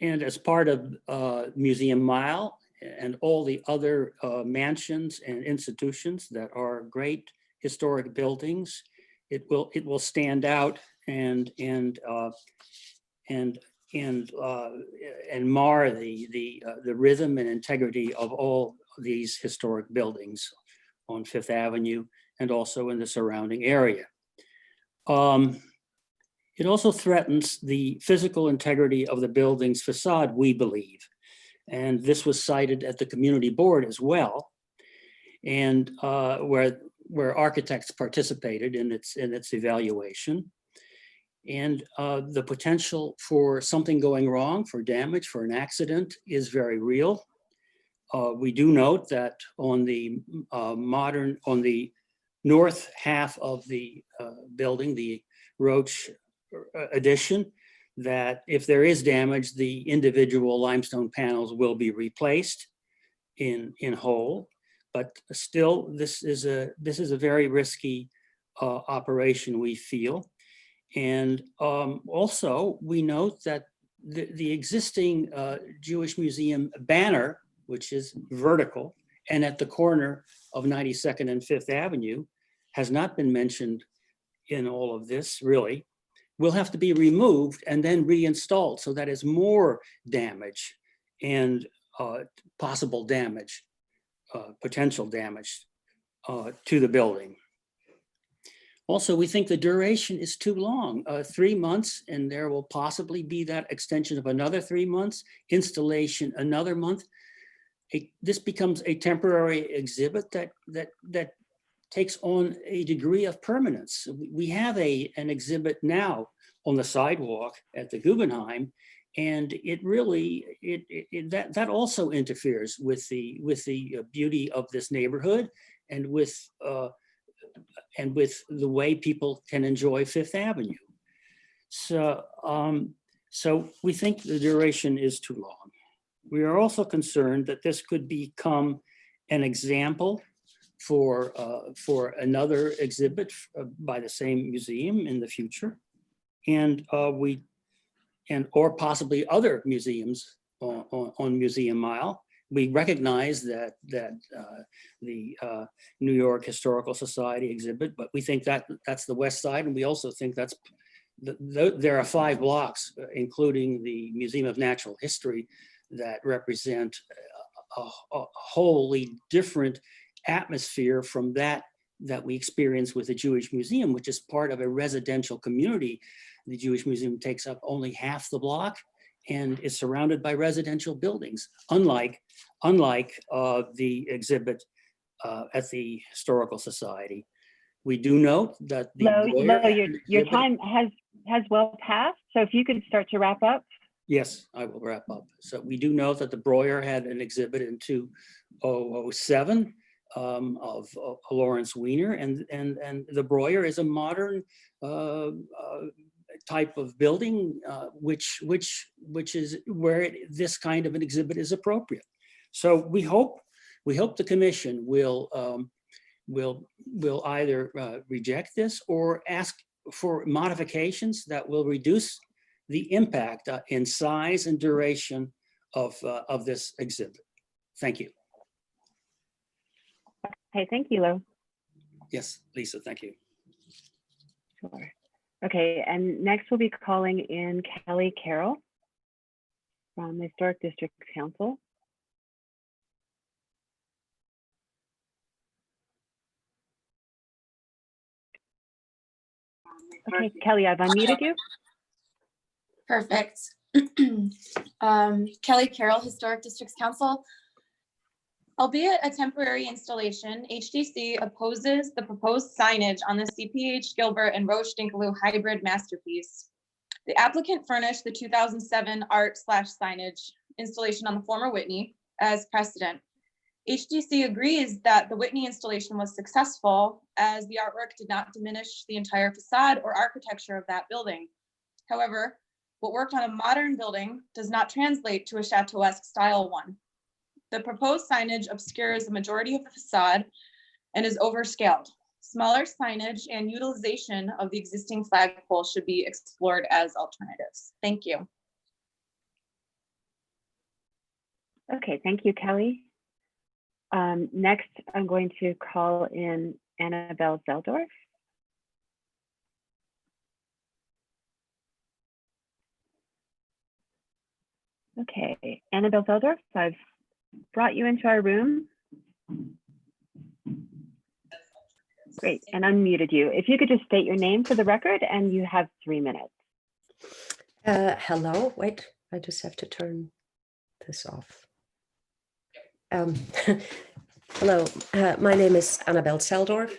as part of Museum Mile and all the other mansions and institutions that are great historic buildings, it will stand out and mar the rhythm and integrity of all these historic buildings on Fifth Avenue and also in the surrounding area. It also threatens the physical integrity of the building's facade, we believe. And this was cited at the community board as well, and where architects participated in its evaluation. And the potential for something going wrong, for damage, for an accident is very real. We do note that on the on the north half of the building, the Roach addition, that if there is damage, the individual limestone panels will be replaced in whole. But still, this is a very risky operation, we feel. And also, we note that the existing Jewish Museum banner, which is vertical and at the corner of 92nd and Fifth Avenue, has not been mentioned in all of this, really, will have to be removed and then reinstalled. So that is more damage and possible damage, potential damage to the building. Also, we think the duration is too long, 3 months, and there will possibly be that extension of another 3 months, installation another month. This becomes a temporary exhibit that takes on a degree of permanence. We have an exhibit now on the sidewalk at the Guggenheim, and it really that also interferes with the beauty of this neighborhood and with the way people can enjoy Fifth Avenue. So we think the duration is too long. We are also concerned that this could become an example for another exhibit by the same museum in the future, and or possibly other museums on Museum Mile. We recognize that the New York Historical Society exhibit, but we think that that's the west side, and we also think that's there are 5 blocks, including the Museum of Natural History, that represent a wholly different atmosphere from that we experience with the Jewish Museum, which is part of a residential community. The Jewish Museum takes up only half the block and is surrounded by residential buildings, unlike the exhibit at the Historical Society. We do note that the your time has well passed, so if you could start to wrap up. Yes, I will wrap up. So we do know that the Breuer had an exhibit in 2007 of Lawrence Weiner, and the Breuer is a modern type of building, which is where this kind of an exhibit is appropriate. So we hope the commission will either reject this or ask for modifications that will reduce the impact in size and duration of this exhibit. Thank you. Okay, thank you, Lo. Yes, Lisa, thank you. Sure. Okay, and next we'll be calling in Kelly Carroll from the Historic District Council. Okay, Kelly, I've unmuted you. Perfect. Kelly Carroll, Historic Districts Council. Albeit a temporary installation, HDC opposes the proposed signage on the CPH Gilbert and Roche Dinkaloo hybrid masterpiece. The applicant furnished the 2007 art/signage installation on the former Whitney as precedent. HDC agrees that the Whitney installation was successful as the artwork did not diminish the entire facade or architecture of that building. However, what worked on a modern building does not translate to a Chateauesque style one. The proposed signage obscures the majority of the facade and is overscaled. Smaller signage and utilization of the existing flagpole should be explored as alternatives. Thank you. Okay, thank you, Kelly. Next, I'm going to call in Annabelle Zeldorf. Okay, Annabelle Zeldorf, I've brought you into our room. Great, and unmuted you. If you could just state your name for the record, and you have 3 minutes. Hello, wait, I just have to turn this off. Hello, my name is Annabelle Zeldorf.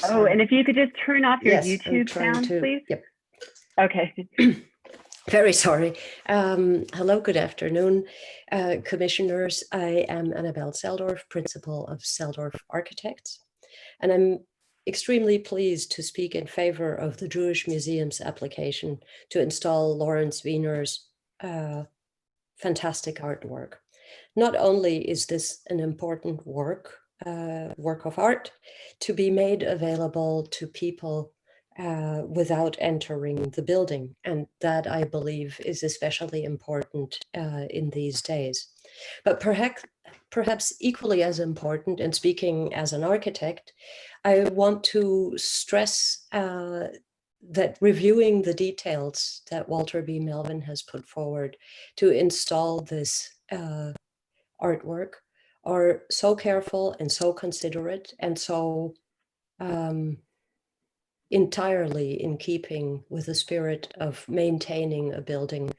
Oh, and if you could just turn off your Yes, YouTube sound, please. Yep. Okay. Very sorry. Hello, good afternoon, commissioners. I am Annabelle Zeldorf, principal of Zeldorf Architects, and I'm extremely pleased to speak in favor of the Jewish Museum's application to install Lawrence Weiner's fantastic artwork. Not only is this an important work of art to be made available to people without entering the building, and that I believe is especially important in these days. But perhaps equally as important, and speaking as an architect, I want to stress that reviewing the details that Walter B. Melvin has put forward to install this artwork are so careful and so considerate and so entirely in keeping with the spirit of maintaining a building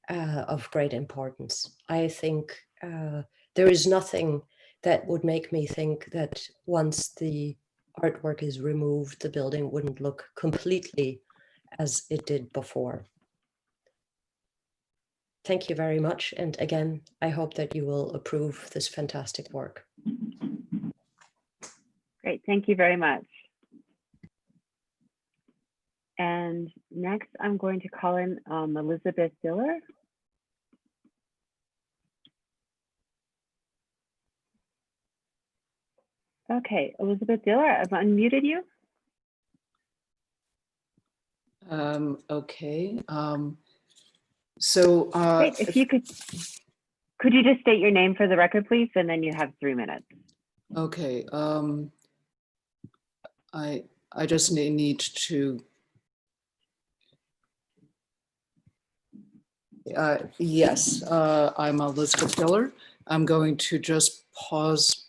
of great importance. I think there is nothing that would make me think that once the artwork is removed, the building wouldn't look completely as it did before. Thank you very much. And again, I hope that you will approve this fantastic work. Great, thank you very much. And next, I'm going to call in Elizabeth Diller. Okay, Elizabeth Diller, I've unmuted you. Okay. Great. If you could you just state your name for the record, please? And then you have 3 minutes. Okay. I just need to. Yes, I'm Elizabeth Diller. I'm going to just pause.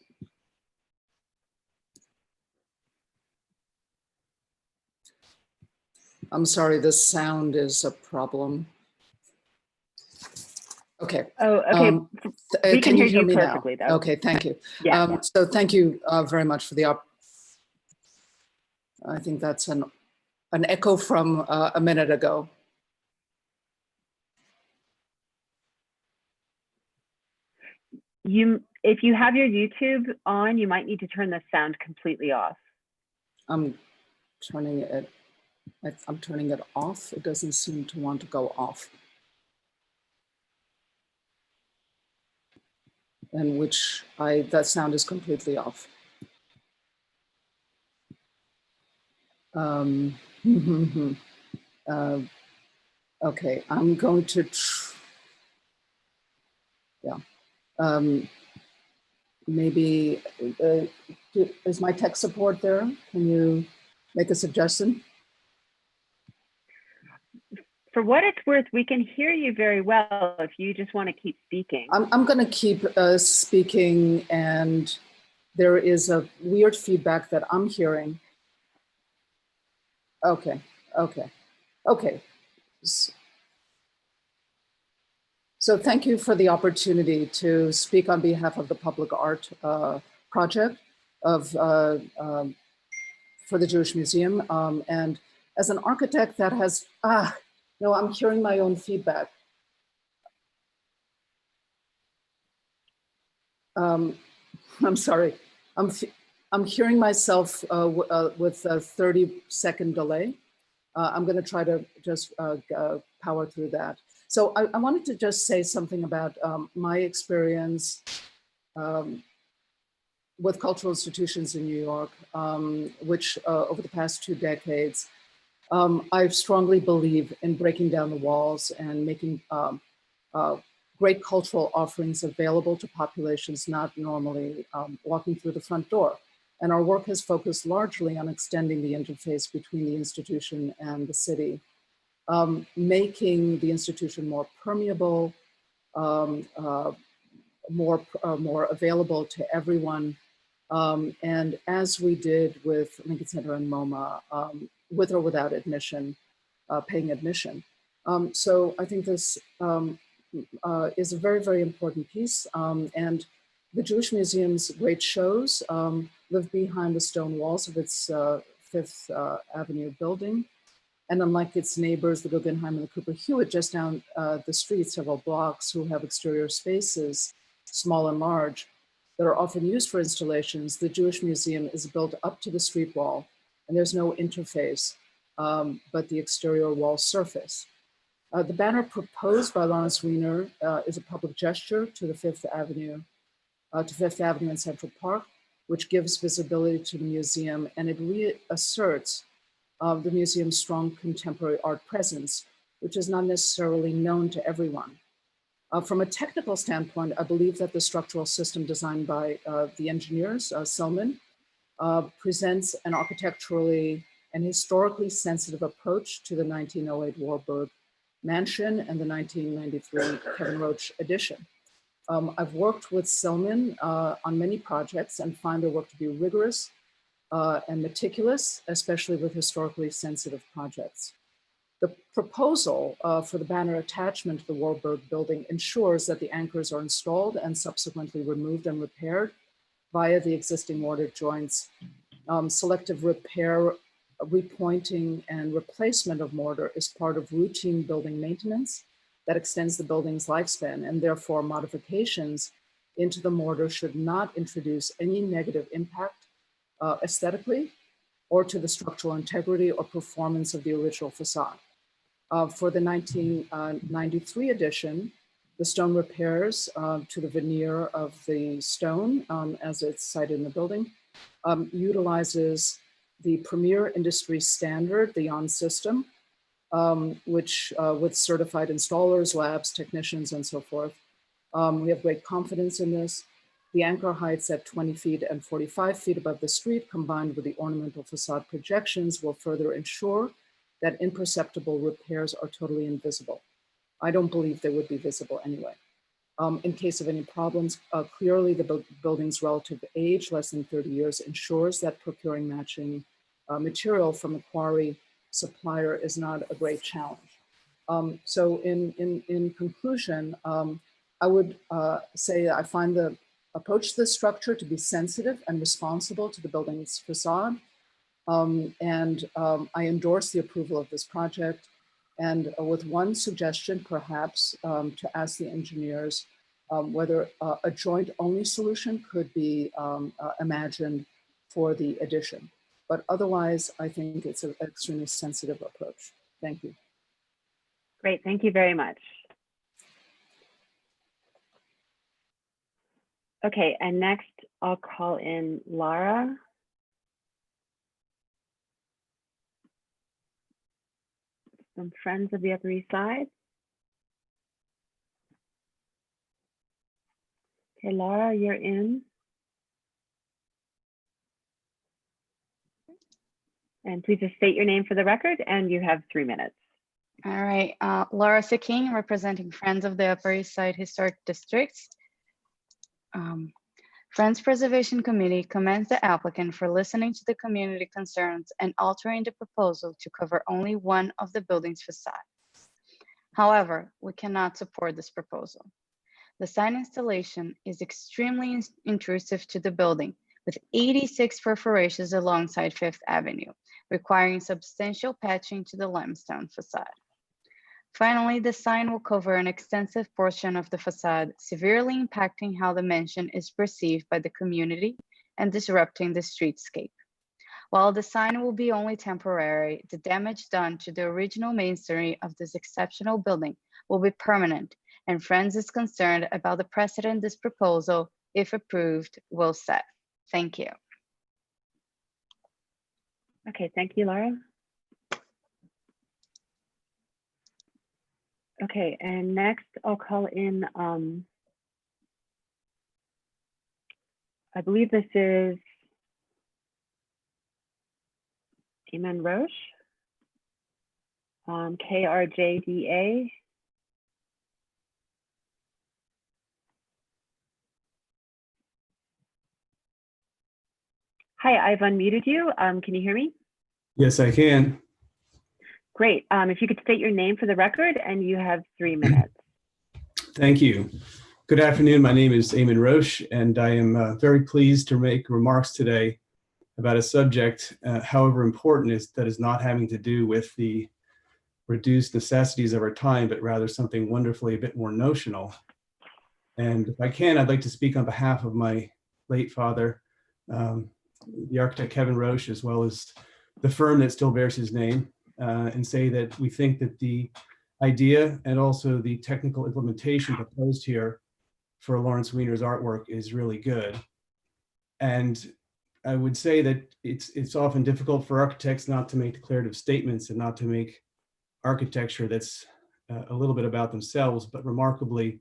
I'm sorry, the sound is a problem. Okay. Oh, okay. We can hear you me now? perfectly, though. Okay, thank you. Yeah. So thank you very much for the I think that's an echo from a minute ago. If you have your YouTube on, you might need to turn the sound completely off. I'm turning it off. It doesn't seem to want to go off. And that sound is completely off. Okay, I'm going to, maybe, is my tech support there? Can you make a suggestion? For what it's worth, we can hear you very well if you just want to keep speaking. I'm going to keep speaking, and there is a weird feedback that I'm hearing. Okay. So thank you for the opportunity to speak on behalf of the Public Art Project for the Jewish Museum. And as an architect that has, no, I'm hearing my own feedback. I'm sorry. I'm hearing myself with a 30-second delay. I'm going to try to just power through that. So I wanted to just say something about my experience with cultural institutions in New York, which over the past 2 decades, I strongly believe in breaking down the walls and making great cultural offerings available to populations not normally walking through the front door. And our work has focused largely on extending the interface between the institution and the city, making the institution more permeable, more available to everyone. And as we did with Lincoln Center and MoMA, with or without admission, paying admission. So I think this is a very, very important piece. And the Jewish Museum's great shows live behind the stone walls of its Fifth Avenue building. And unlike its neighbors, the Guggenheim and the Cooper Hewitt, just down the street, several blocks, who have exterior spaces, small and large, that are often used for installations, the Jewish Museum is built up to the street wall, and there's no interface but the exterior wall surface. The banner proposed by Lawrence Weiner is a public gesture to the Fifth Avenue and Central Park, which gives visibility to the museum, and it reasserts the museum's strong contemporary art presence, which is not necessarily known to everyone. From a technical standpoint, I believe that the structural system designed by the engineers, Selman, presents an architecturally and historically sensitive approach to the 1908 Warburg Mansion and the 1993 Kevin Roach edition. I've worked with Selman on many projects and find their work to be rigorous and meticulous, especially with historically sensitive projects. The proposal for the banner attachment to the Warburg building ensures that the anchors are installed and subsequently removed and repaired via the existing mortar joints. Selective repair, repointing, and replacement of mortar is part of routine building maintenance that extends the building's lifespan, and therefore modifications into the mortar should not introduce any negative impact aesthetically or to the structural integrity or performance of the original facade. For the 1993 edition, the stone repairs to the veneer of the stone, as it's cited in the building, utilizes the premier industry standard, the ON system, which with certified installers, labs, technicians, and so forth. We have great confidence in this. The anchor heights at 20 feet and 45 feet above the street, combined with the ornamental facade projections, will further ensure that imperceptible repairs are totally invisible. I don't believe they would be visible anyway. In case of any problems, clearly the building's relative age, less than 30 years, ensures that procuring matching material from a quarry supplier is not a great challenge. So in conclusion, I would say I find the approach to this structure to be sensitive and responsible to the building's facade. I endorse the approval of this project. And with one suggestion, perhaps, to ask the engineers whether a joint only solution could be imagined for the addition. But otherwise, I think it's an extremely sensitive approach. Thank you. Great, thank you very much. Okay, and next I'll call in Lara. Some Friends of the Upper East Side. Okay, Laura, you're in. And please just state your name for the record, and you have 3 minutes. All right, Laura Seking, representing Friends of the Upper East Side Historic Districts. Friends Preservation Committee commends the applicant for listening to the community concerns and altering the proposal to cover only one of the building's facade. However, we cannot support this proposal. The sign installation is extremely intrusive to the building, with 86 perforations alongside Fifth Avenue, requiring substantial patching to the limestone facade. Finally, the sign will cover an extensive portion of the facade, severely impacting how the mansion is perceived by the community and disrupting the streetscape. While the sign will be only temporary, the damage done to the original masonry of this exceptional building will be permanent, and Friends is concerned about the precedent this proposal, if approved, will set. Thank you. Okay, thank you, Laura. Okay, and next I'll call in, I believe this is Eamon Roche, KRJDA. Hi, I've unmuted you. Can you hear me? Yes, I can. Great. If you could state your name for the record, and you have 3 minutes. Thank you. Good afternoon. My name is Eamon Roche, and I am very pleased to make remarks today about a subject, however important, that is not having to do with the reduced necessities of our time, but rather something wonderfully a bit more notional. And if I can, I'd like to speak on behalf of my late father, the architect Kevin Roche, as well as the firm that still bears his name, and say that we think that the idea and also the technical implementation proposed here for Lawrence Weiner's artwork is really good. And I would say that it's often difficult for architects not to make declarative statements and not to make architecture that's a little bit about themselves, but remarkably,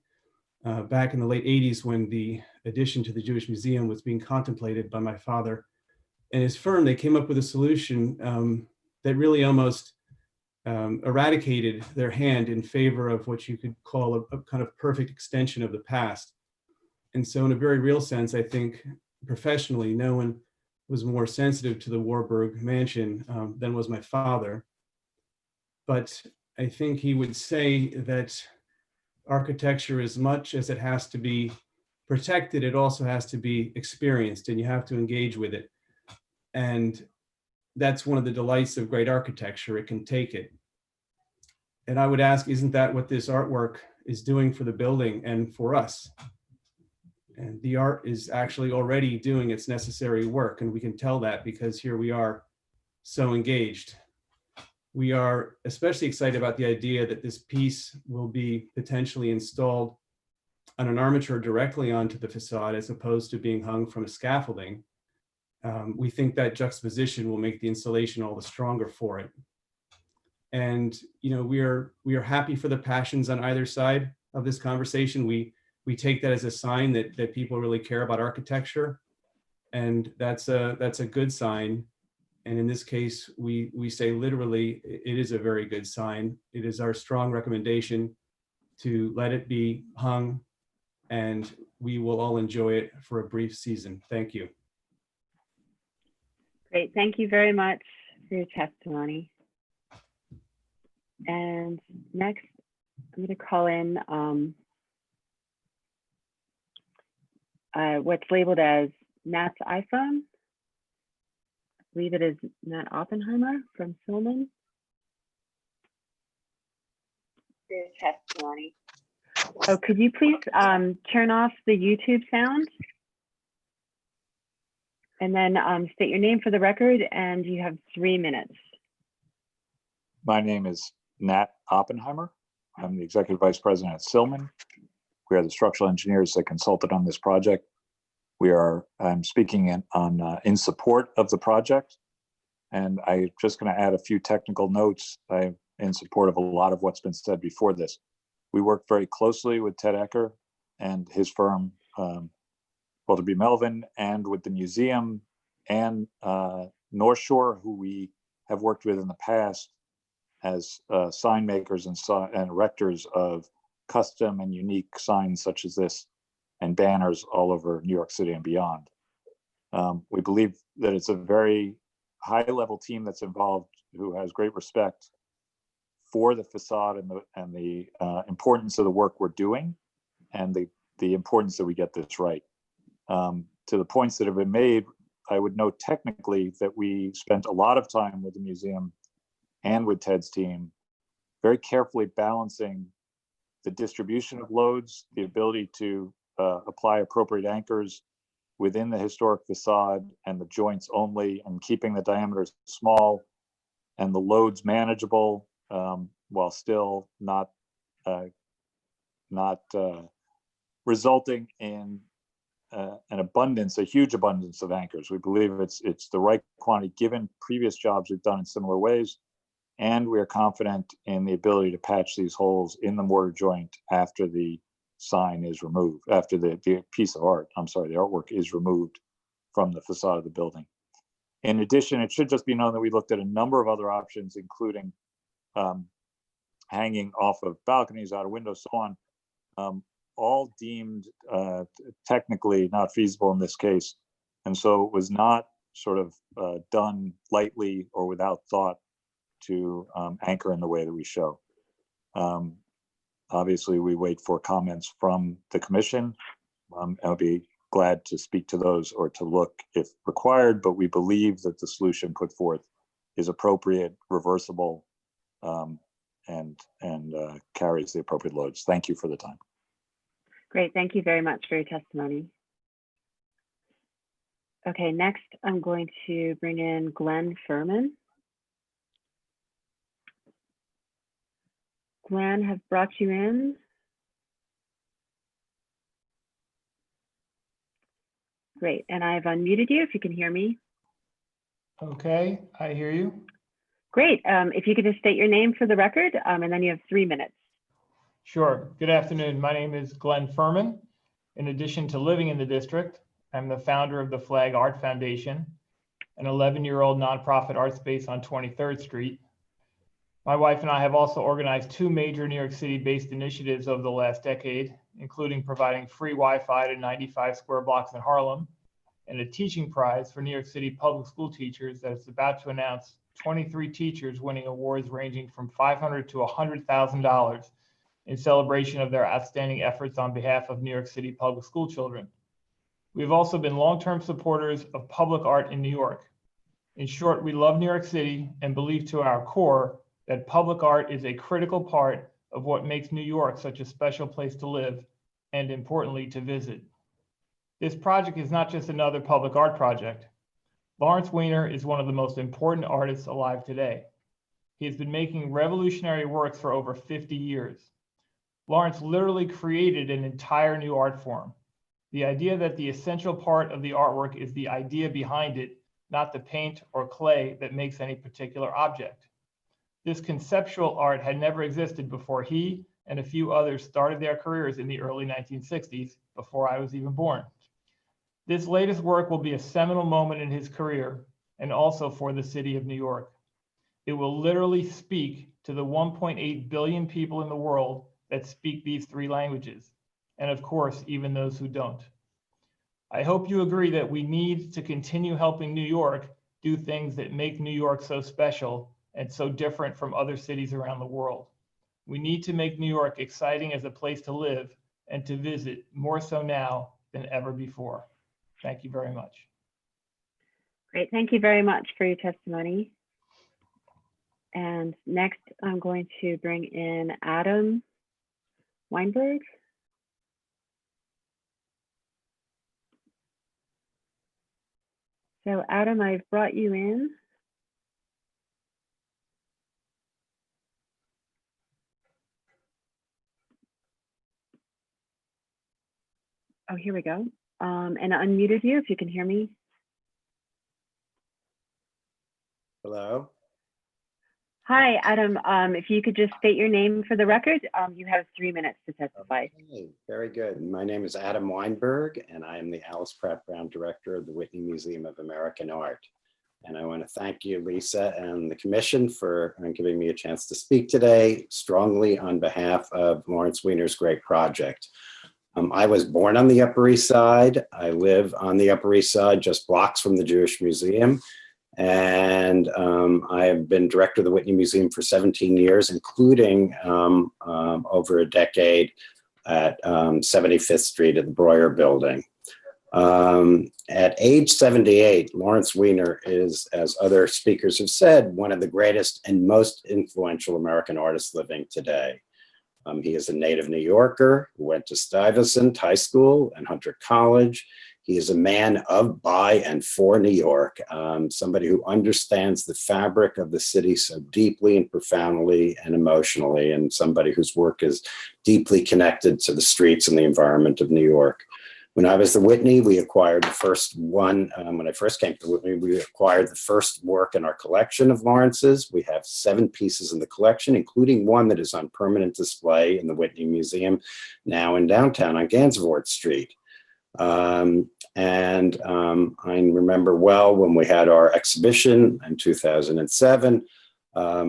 back in the late 80s, when the addition to the Jewish Museum was being contemplated by my father and his firm, they came up with a solution that really almost eradicated their hand in favor of what you could call a kind of perfect extension of the past. And so in a very real sense, I think professionally, no one was more sensitive to the Warburg Mansion than was my father. But I think he would say that architecture, as much as it has to be protected, it also has to be experienced, and you have to engage with it. And that's one of the delights of great architecture. It can take it. And I would ask, isn't that what this artwork is doing for the building and for us? And the art is actually already doing its necessary work. And we can tell that because here we are so engaged. We are especially excited about the idea that this piece will be potentially installed on an armature directly onto the facade, as opposed to being hung from a scaffolding. we think that juxtaposition will make the installation all the stronger for it. And we are happy for the passions on either side of this conversation. We take that as a sign that people really care about architecture, and that's a good sign. And in this case, we say literally, it is a very good sign. It is our strong recommendation to let it be hung, and we will all enjoy it for a brief season. Thank you. Great, thank you very much for your testimony. And next, I'm going to call in what's labeled as Nat's iPhone. I believe it is Nat Oppenheimer from Silman. For your testimony. Oh, could you please turn off the YouTube sound? And then state your name for the record, and you have 3 minutes. My name is Nat Oppenheimer. I'm the Executive Vice President at Silman. We are the structural engineers that consulted on this project. I'm speaking in support of the project, and I'm just going to add a few technical notes in support of a lot of what's been said before this. We worked very closely with Ted Ecker and his firm, Walter B. Melvin, and with the museum and North Shore, who we have worked with in the past as sign makers and erectors of custom and unique signs such as this and banners all over New York City and beyond. We believe that it's a very high-level team that's involved who has great respect for the facade and the importance of the work we're doing and the importance that we get this right. To the points that have been made, I would note technically that we spent a lot of time with the museum and with Ted's team, very carefully balancing the distribution of loads, the ability to apply appropriate anchors within the historic facade and the joints only, and keeping the diameters small and the loads manageable, while still not resulting in a huge abundance of anchors. We believe it's the right quantity given previous jobs we've done in similar ways, and we are confident in the ability to patch these holes in the mortar joint after the sign is removed, after the piece of art, the artwork is removed from the facade of the building. In addition, it should just be known that we looked at a number of other options, including hanging off of balconies, out of windows, so on, all deemed technically not feasible in this case. And so it was not sort of done lightly or without thought to anchor in the way that we show. Obviously, we wait for comments from the commission. I'll be glad to speak to those or to look if required, but we believe that the solution put forth is appropriate, reversible, and carries the appropriate loads. Thank you for the time. Great, thank you very much for your testimony. Okay, next I'm going to bring in Glenn Furman. Glenn, have brought you in. Great, and I've unmuted you if you can hear me. Okay, I hear you. Great, if you could just state your name for the record, and then you have 3 minutes. Sure. Good afternoon. My name is Glenn Furman. In addition to living in the district, I'm the founder of the Flag Art Foundation, an 11-year-old nonprofit art space on 23rd Street. My wife and I have also organized 2 major New York City-based initiatives over the last decade, including providing free Wi-Fi to 95 square blocks in Harlem, and a teaching prize for New York City public school teachers that is about to announce 23 teachers winning awards ranging from $500 to $100,000 in celebration of their outstanding efforts on behalf of New York City public school children. We've also been long-term supporters of public art in New York. In short, we love New York City and believe to our core that public art is a critical part of what makes New York such a special place to live and, importantly, to visit. This project is not just another public art project. Lawrence Weiner is one of the most important artists alive today. He has been making revolutionary works for over 50 years. Lawrence literally created an entire new art form. The idea that the essential part of the artwork is the idea behind it, not the paint or clay that makes any particular object. This conceptual art had never existed before he and a few others started their careers in the early 1960s, before I was even born. This latest work will be a seminal moment in his career and also for the city of New York. It will literally speak to the 1.8 billion people in the world that speak these three languages, and of course, even those who don't. I hope you agree that we need to continue helping New York do things that make New York so special and so different from other cities around the world. We need to make New York exciting as a place to live and to visit, more so now than ever before. Thank you very much. Great, thank you very much for your testimony. And next, I'm going to bring in Adam Weinberg. So Adam, I've brought you in. Oh, here we go. And I unmuted you if you can hear me. Hello. Hi, Adam. If you could just state your name for the record, you have 3 minutes to testify. Okay, very good. My name is Adam Weinberg, and I am the Alice Pratt Brown Director of the Whitney Museum of American Art. And I want to thank you, Lisa, and the Commission for giving me a chance to speak today strongly on behalf of Lawrence Weiner's great project. I was born on the Upper East Side. I live on the Upper East Side, just blocks from the Jewish Museum. And I have been director of the Whitney Museum for 17 years, including over a decade at 75th Street at the Breuer Building. At age 78, Lawrence Weiner is, as other speakers have said, one of the greatest and most influential American artists living today. He is a native New Yorker who went to Stuyvesant High School and Hunter College. He is a man of, by, and for New York, somebody who understands the fabric of the city so deeply and profoundly and emotionally, and somebody whose work is deeply connected to the streets and the environment of New York. When I was the Whitney, we acquired the first one. When I first came to Whitney, we acquired the first work in our collection of Lawrence's. We have 7 pieces in the collection, including one that is on permanent display in the Whitney Museum, now in downtown on Gansevoort Street. I remember well when we had our exhibition in 2007,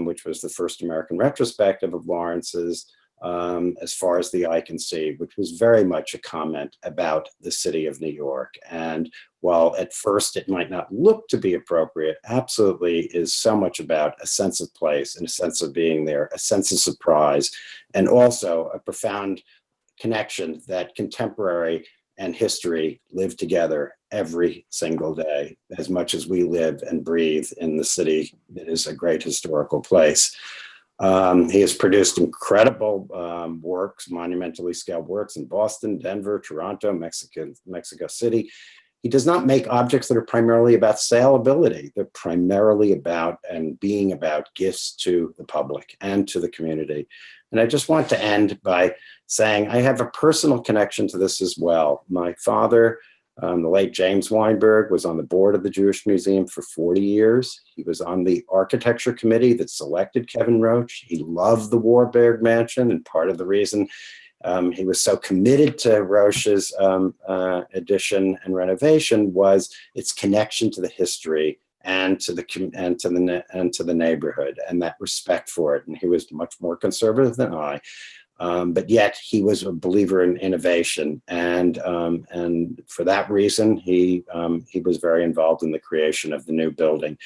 which was the first American retrospective of Lawrence's, as far as the eye can see, which was very much a comment about the city of New York. And while at first it might not look to be appropriate, absolutely is so much about a sense of place and a sense of being there, a sense of surprise, and also a profound connection that contemporary and history live together every single day, as much as we live and breathe in the city that is a great historical place. He has produced incredible works, monumentally scaled works in Boston, Denver, Toronto, Mexico City. He does not make objects that are primarily about saleability. They're primarily about and being about gifts to the public and to the community. And I just want to end by saying I have a personal connection to this as well. My father, the late James Weinberg, was on the board of the Jewish Museum for 40 years. He was on the architecture committee that selected Kevin Roach. He loved the Warburg Mansion, and part of the reason he was so committed to Roche's addition and renovation was its connection to the history and to the neighborhood, and that respect for it. And he was much more conservative than I. But yet he was a believer in innovation, and for that reason, he was very involved in the creation of the new building.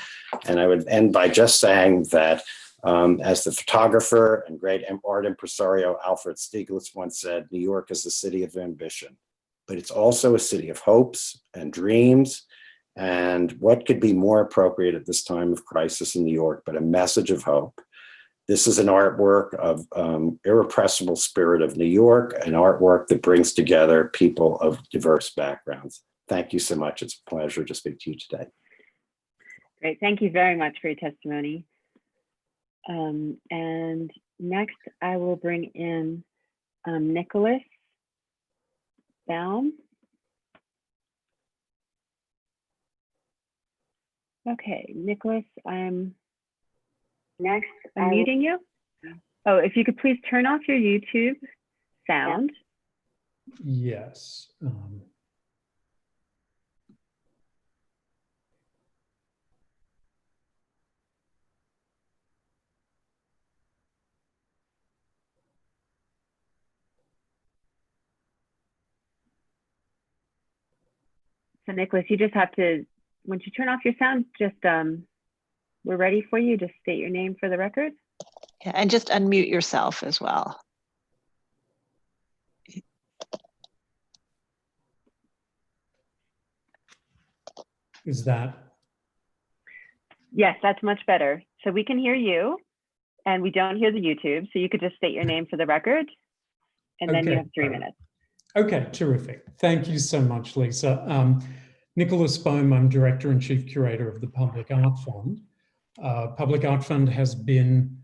And I would end by just saying that, as the photographer and great art impresario Alfred Stieglitz once said, New York is the city of ambition, but it's also a city of hopes and dreams. And what could be more appropriate at this time of crisis in New York, but a message of hope? This is an artwork of irrepressible spirit of New York, an artwork that brings together people of diverse backgrounds. Thank you so much. It's a pleasure to speak to you today. Great, thank you very much for your testimony. And next, I will bring in Nicholas Baum. Okay, Nicholas, I'm next unmuting you. Oh, if you could please turn off your YouTube sound. Yes. So Nicholas, you just have to, once you turn off your sound, just, we're ready for you. Just state your name for the record. Yeah, and just unmute yourself as well. Is that? Yes, that's much better. So we can hear you and we don't hear the YouTube. So you could just state your name for the record and then you have 3 minutes. Okay, terrific. Thank you so much, Lisa. Nicholas Bohm, I'm Director and Chief Curator of the Public Art Fund. Public Art Fund has been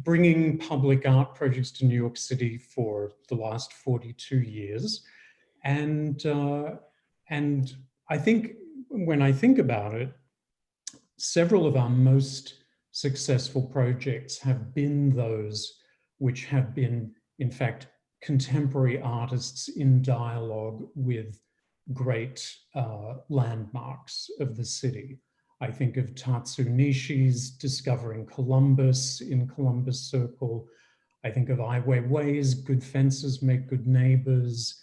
bringing public art projects to New York City for the last 42 years. And I think when I think about it, several of our most successful projects have been those which have been, in fact, contemporary artists in dialogue with great landmarks of the city. I think of Tatsu Nishi's Discovering Columbus in Columbus Circle. I think of Ai Weiwei's Good Fences Make Good Neighbors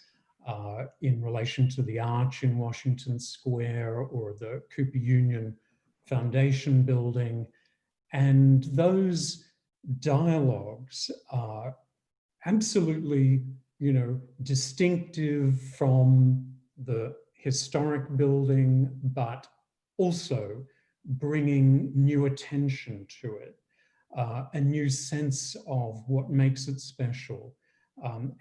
in relation to the Arch in Washington Square or the Cooper Union Foundation building. And those dialogues are absolutely, distinctive from the historic building, but also bringing new attention to it, a new sense of what makes it special,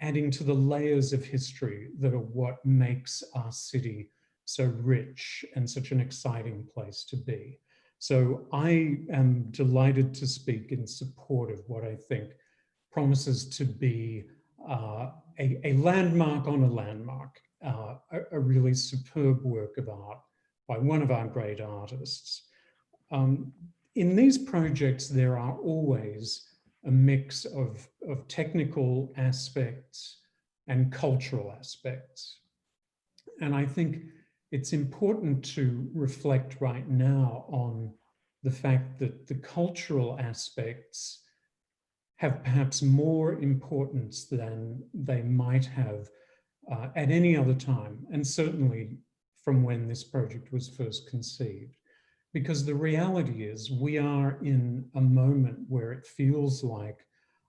adding to the layers of history that are what makes our city so rich and such an exciting place to be. So I am delighted to speak in support of what I think promises to be a landmark on a landmark, a really superb work of art by one of our great artists. In these projects, there are always a mix of technical aspects and cultural aspects. And I think it's important to reflect right now on the fact that the cultural aspects have perhaps more importance than they might have at any other time, and certainly from when this project was first conceived. Because the reality is we are in a moment where it feels like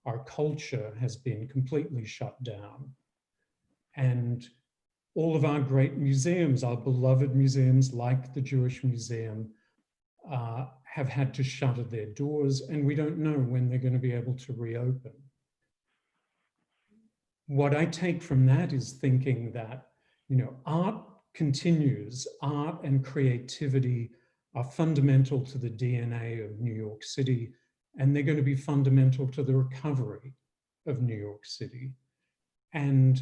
our culture has been completely shut down. And all of our great museums, our beloved museums like the Jewish Museum, have had to shutter their doors, and we don't know when they're going to be able to reopen. What I take from that is thinking that, art continues, art and creativity are fundamental to the DNA of New York City, and they're going to be fundamental to the recovery of New York City. And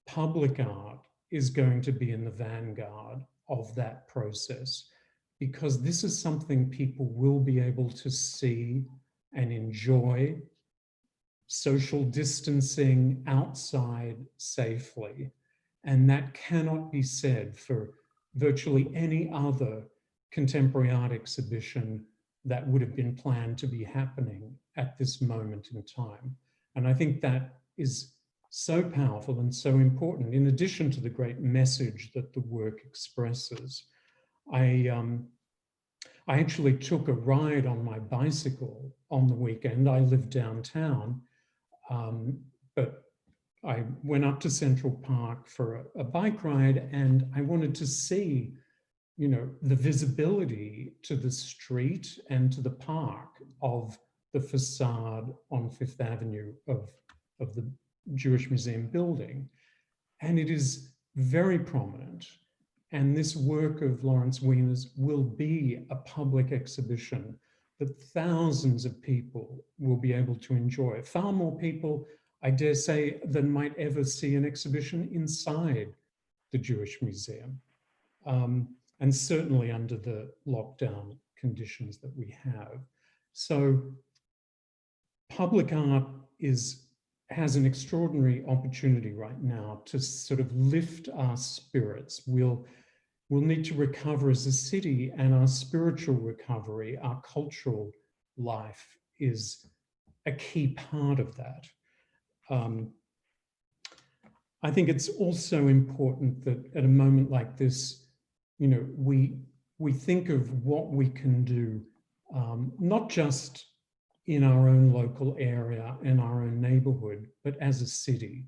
public art is going to be in the vanguard of that process, because this is something people will be able to see and enjoy, social distancing outside safely. And that cannot be said for virtually any other contemporary art exhibition that would have been planned to be happening at this moment in time. And I think that is so powerful and so important, in addition to the great message that the work expresses. I actually took a ride on my bicycle on the weekend. I live downtown, but I went up to Central Park for a bike ride, and I wanted to see, the visibility to the street and to the park of the facade on Fifth Avenue of the Jewish Museum building. And it is very prominent. And this work of Lawrence Wiener's will be a public exhibition that thousands of people will be able to enjoy. Far more people, I dare say, than might ever see an exhibition inside the Jewish Museum. and certainly under the lockdown conditions that we have. So public art has an extraordinary opportunity right now to sort of lift our spirits. We'll need to recover as a city, and our spiritual recovery, our cultural life is a key part of that. I think it's also important that at a moment like this, you know, we think of what we can do, not just in our own local area and our own neighborhood, but as a city.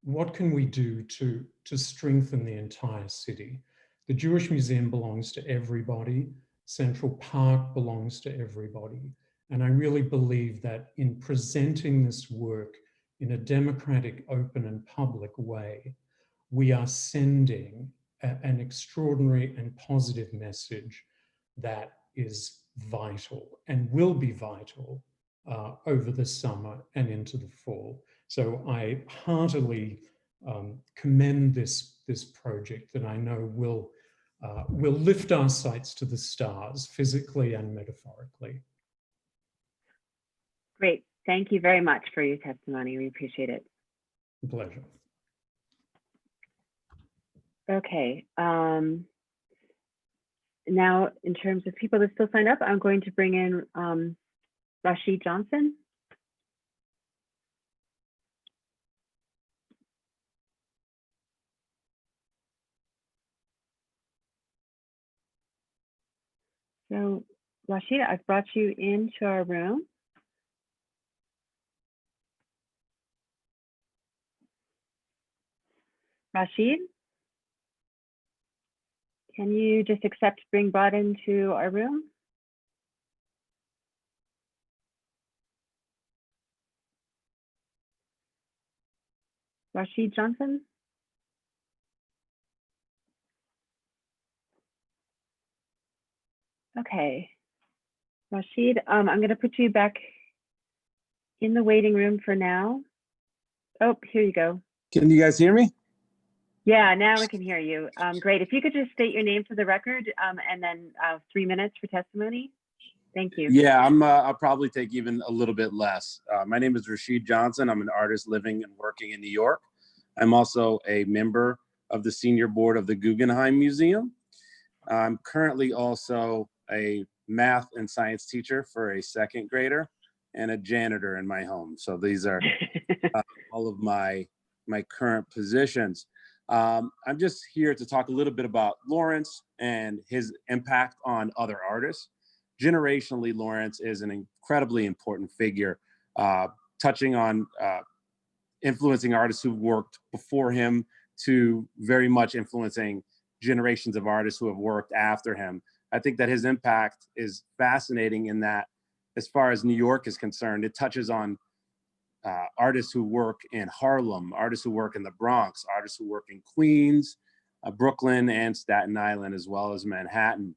What can we do to strengthen the entire city? The Jewish Museum belongs to everybody. Central Park belongs to everybody. And I really believe that in presenting this work in a democratic, open, and public way, we are sending an extraordinary and positive message that is vital and will be vital over the summer and into the fall. So I heartily commend this project that I know will lift our sights to the stars, physically and metaphorically. Great. Thank you very much for your testimony. We appreciate it. A pleasure. Okay. Now, in terms of people that still signed up, I'm going to bring in Rashid Johnson. So, Rashid, I've brought you into our room. Rashid, can you just accept being brought into our room? Rashid Johnson? Okay. Rashid, I'm going to put you back in the waiting room for now. Oh, here you go. Can you guys hear me? Yeah, now we can hear you. Great. If you could just state your name for the record and then 3 minutes for testimony. Thank you. Yeah, I'll probably take even a little bit less. My name is Rashid Johnson. I'm an artist living and working in New York. I'm also a member of the senior board of the Guggenheim Museum. I'm currently also a math and science teacher for a second grader and a janitor in my home. So these are all of my current positions. I'm just here to talk a little bit about Lawrence and his impact on other artists. Generationally, Lawrence is an incredibly important figure, touching on influencing artists who've worked before him to very much influencing generations of artists who have worked after him. I think that his impact is fascinating in that, as far as New York is concerned, it touches on artists who work in Harlem, artists who work in the Bronx, artists who work in Queens, Brooklyn, and Staten Island, as well as Manhattan.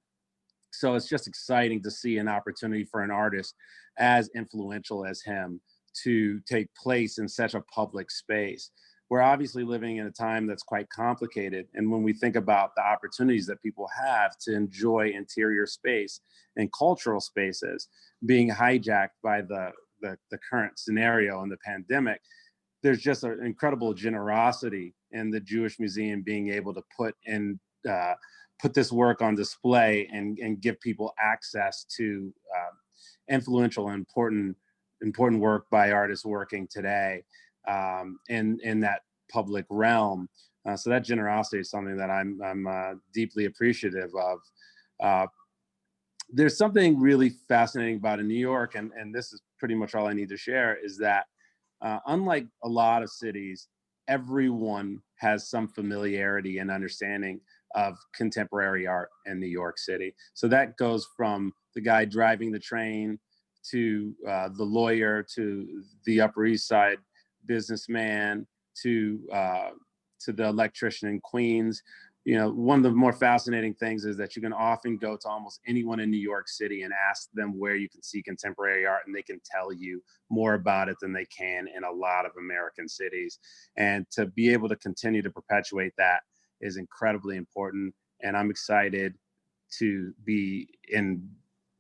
So it's just exciting to see an opportunity for an artist as influential as him to take place in such a public space. We're obviously living in a time that's quite complicated. And when we think about the opportunities that people have to enjoy interior space and cultural spaces being hijacked by the current scenario and the pandemic, there's just an incredible generosity in the Jewish Museum being able to put this work on display and give people access to influential and important work by artists working today in that public realm. So that generosity is something that I'm deeply appreciative of. There's something really fascinating about in New York, and this is pretty much all I need to share, is that unlike a lot of cities, everyone has some familiarity and understanding of contemporary art in New York City. So that goes from the guy driving the train to the lawyer, to the Upper East Side businessman, to the electrician in Queens. You know, one of the more fascinating things is that you can often go to almost anyone in New York City and ask them where you can see contemporary art, and they can tell you more about it than they can in a lot of American cities. And to be able to continue to perpetuate that is incredibly important. and I'm excited to be in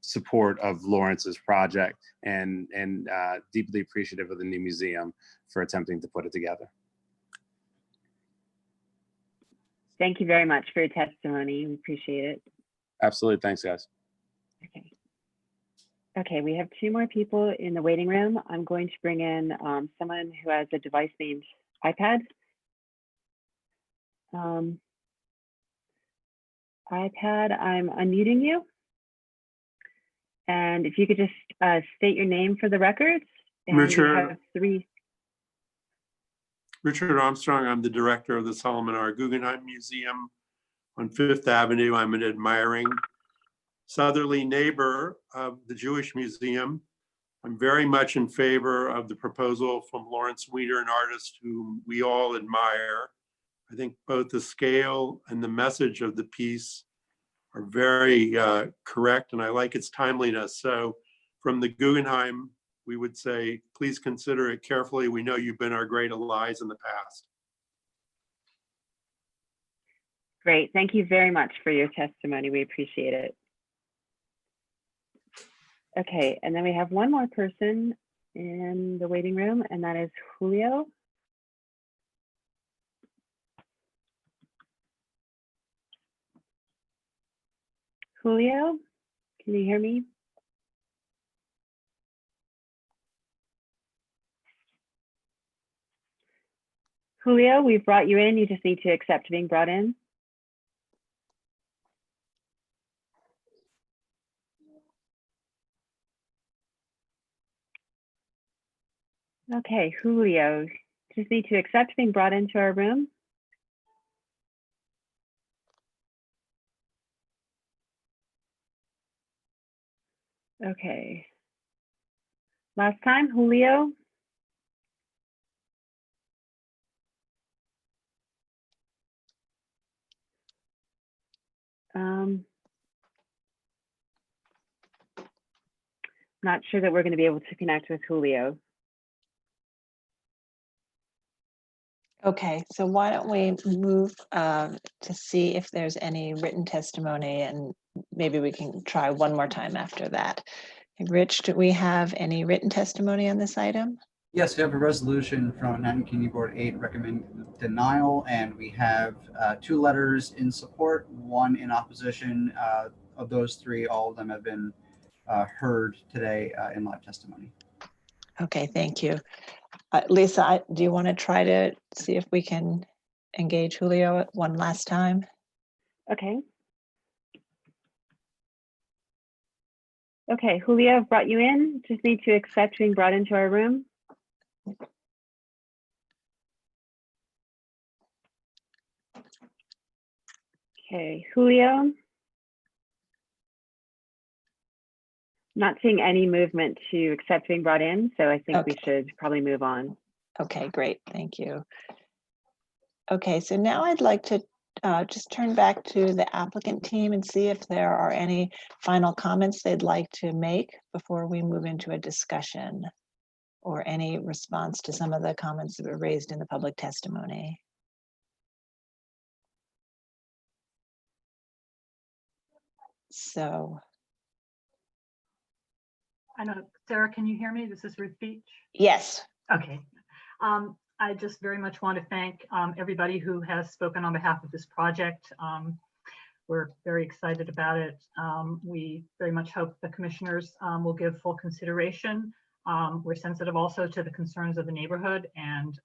support of Lawrence's project and deeply appreciative of the new museum for attempting to put it together. Thank you very much for your testimony. We appreciate it. Absolutely. Thanks, guys. Okay. Okay, we have 2 more people in the waiting room. I'm going to bring in someone who has a device named iPad. iPad, I'm unmuting you. And if you could just state your name for the records. And Richard. you have 3. Richard Armstrong, I'm the director of the Solomon R. Guggenheim Museum on Fifth Avenue. I'm an admiring southerly neighbor of the Jewish Museum. I'm very much in favor of the proposal from Lawrence Weiner, an artist whom we all admire. I think both the scale and the message of the piece are very correct, and I like its timeliness. So from the Guggenheim, we would say, please consider it carefully. We know you've been our great allies in the past. Great, thank you very much for your testimony. We appreciate it. Okay, and then we have one more person in the waiting room, and that is Julio. Julio, can you hear me? Julio, we've brought you in. You just need to accept being brought in. Okay, Julio, just need to accept being brought into our room. Okay. Last time, Julio. Not sure that we're going to be able to connect with Julio. Okay, so why don't we move to see if there's any written testimony, and maybe we can try one more time after that. Rich, do we have any written testimony on this item? Yes, we have a resolution from Manhattan Community Board 8 recommending denial, and we have 2 letters in support, 1 in opposition. Of those 3, all of them have been heard today in live testimony. Okay, thank you. Lisa, do you want to try to see if we can engage Julio one last time? Okay. Okay, Julio, I've brought you in. Just need to accept being brought into our room. Okay, Julio. Not seeing any movement to accept being brought in, so I think we should probably move on. Okay, great, thank you. Okay, so now I'd like to just turn back to the applicant team and see if there are any final comments they'd like to make before we move into a discussion, or any response to some of the comments that were raised in the public testimony. So. I know, Sarah, can you hear me? This is Ruth Beach. Yes. Okay. I just very much want to thank everybody who has spoken on behalf of this project. We're very excited about it. We very much hope the commissioners will give full consideration. We're sensitive also to the concerns of the neighborhood, and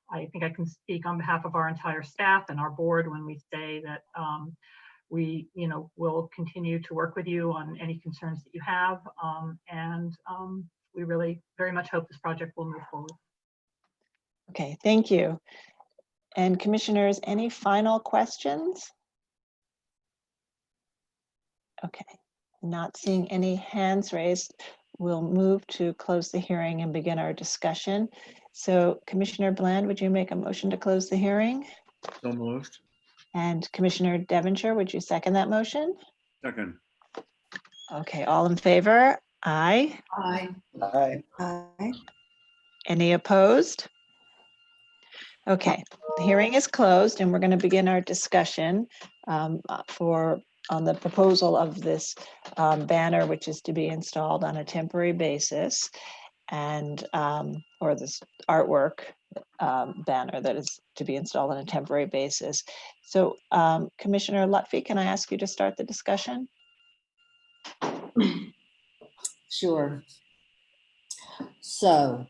I think I can speak on behalf of our entire staff and our board when we say that we, will continue to work with you on any concerns that you have, and we really very much hope this project will move forward. Okay, thank you. And commissioners, any final questions? Okay, not seeing any hands raised. We'll move to close the hearing and begin our discussion. So Commissioner Bland, would you make a motion to close the hearing? So moved. And Commissioner Devonshire, would you second that motion? Second. Okay, all in favor? Aye. Aye. Aye. Aye. Any opposed? Okay, the hearing is closed and we're going to begin our discussion on the proposal of this banner, which is to be installed on a temporary basis, and or this artwork banner that is to be installed on a temporary basis. So Commissioner Lutfi, can I ask you to start the discussion? Sure. So,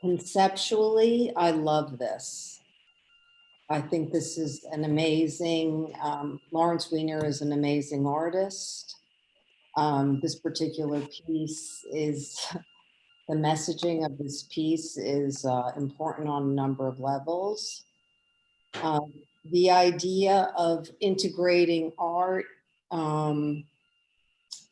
conceptually, I love this. I think this is an amazing, Lawrence Weiner is an amazing artist. This particular piece is, the messaging of this piece is important on a number of levels. The idea of integrating art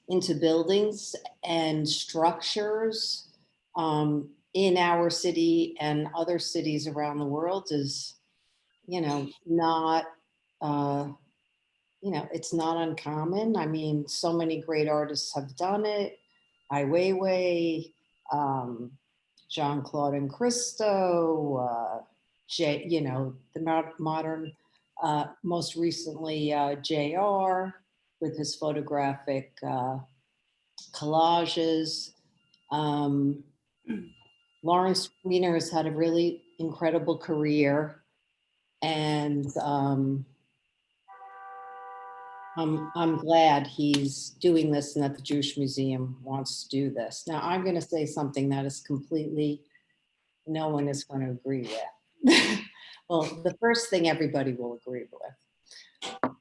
into buildings and structures in our city and other cities around the world is, not, it's not uncommon. I mean, so many great artists have done it. Ai Weiwei, Jean-Claude and Christo, the modern, most recently, JR with his photographic collages. Lawrence Weiner has had a really incredible career, and I'm glad he's doing this and that the Jewish Museum wants to do this. Now, I'm going to say something that is completely, no one is going to agree with. Well, the first thing everybody will agree with.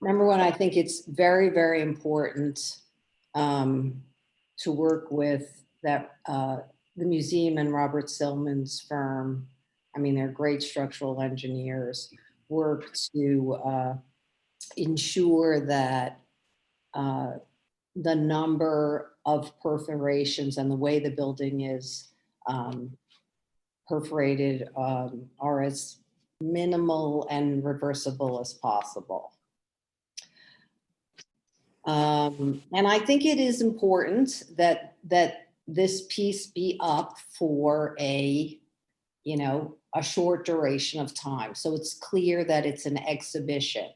Number one, I think it's very, very important to work with that the museum and Robert Silman's firm. I mean, they're great structural engineers, work to ensure that the number of perforations and the way the building is perforated are as minimal and reversible as possible. And I think it is important that this piece be up for a short duration of time. So it's clear that it's an exhibition.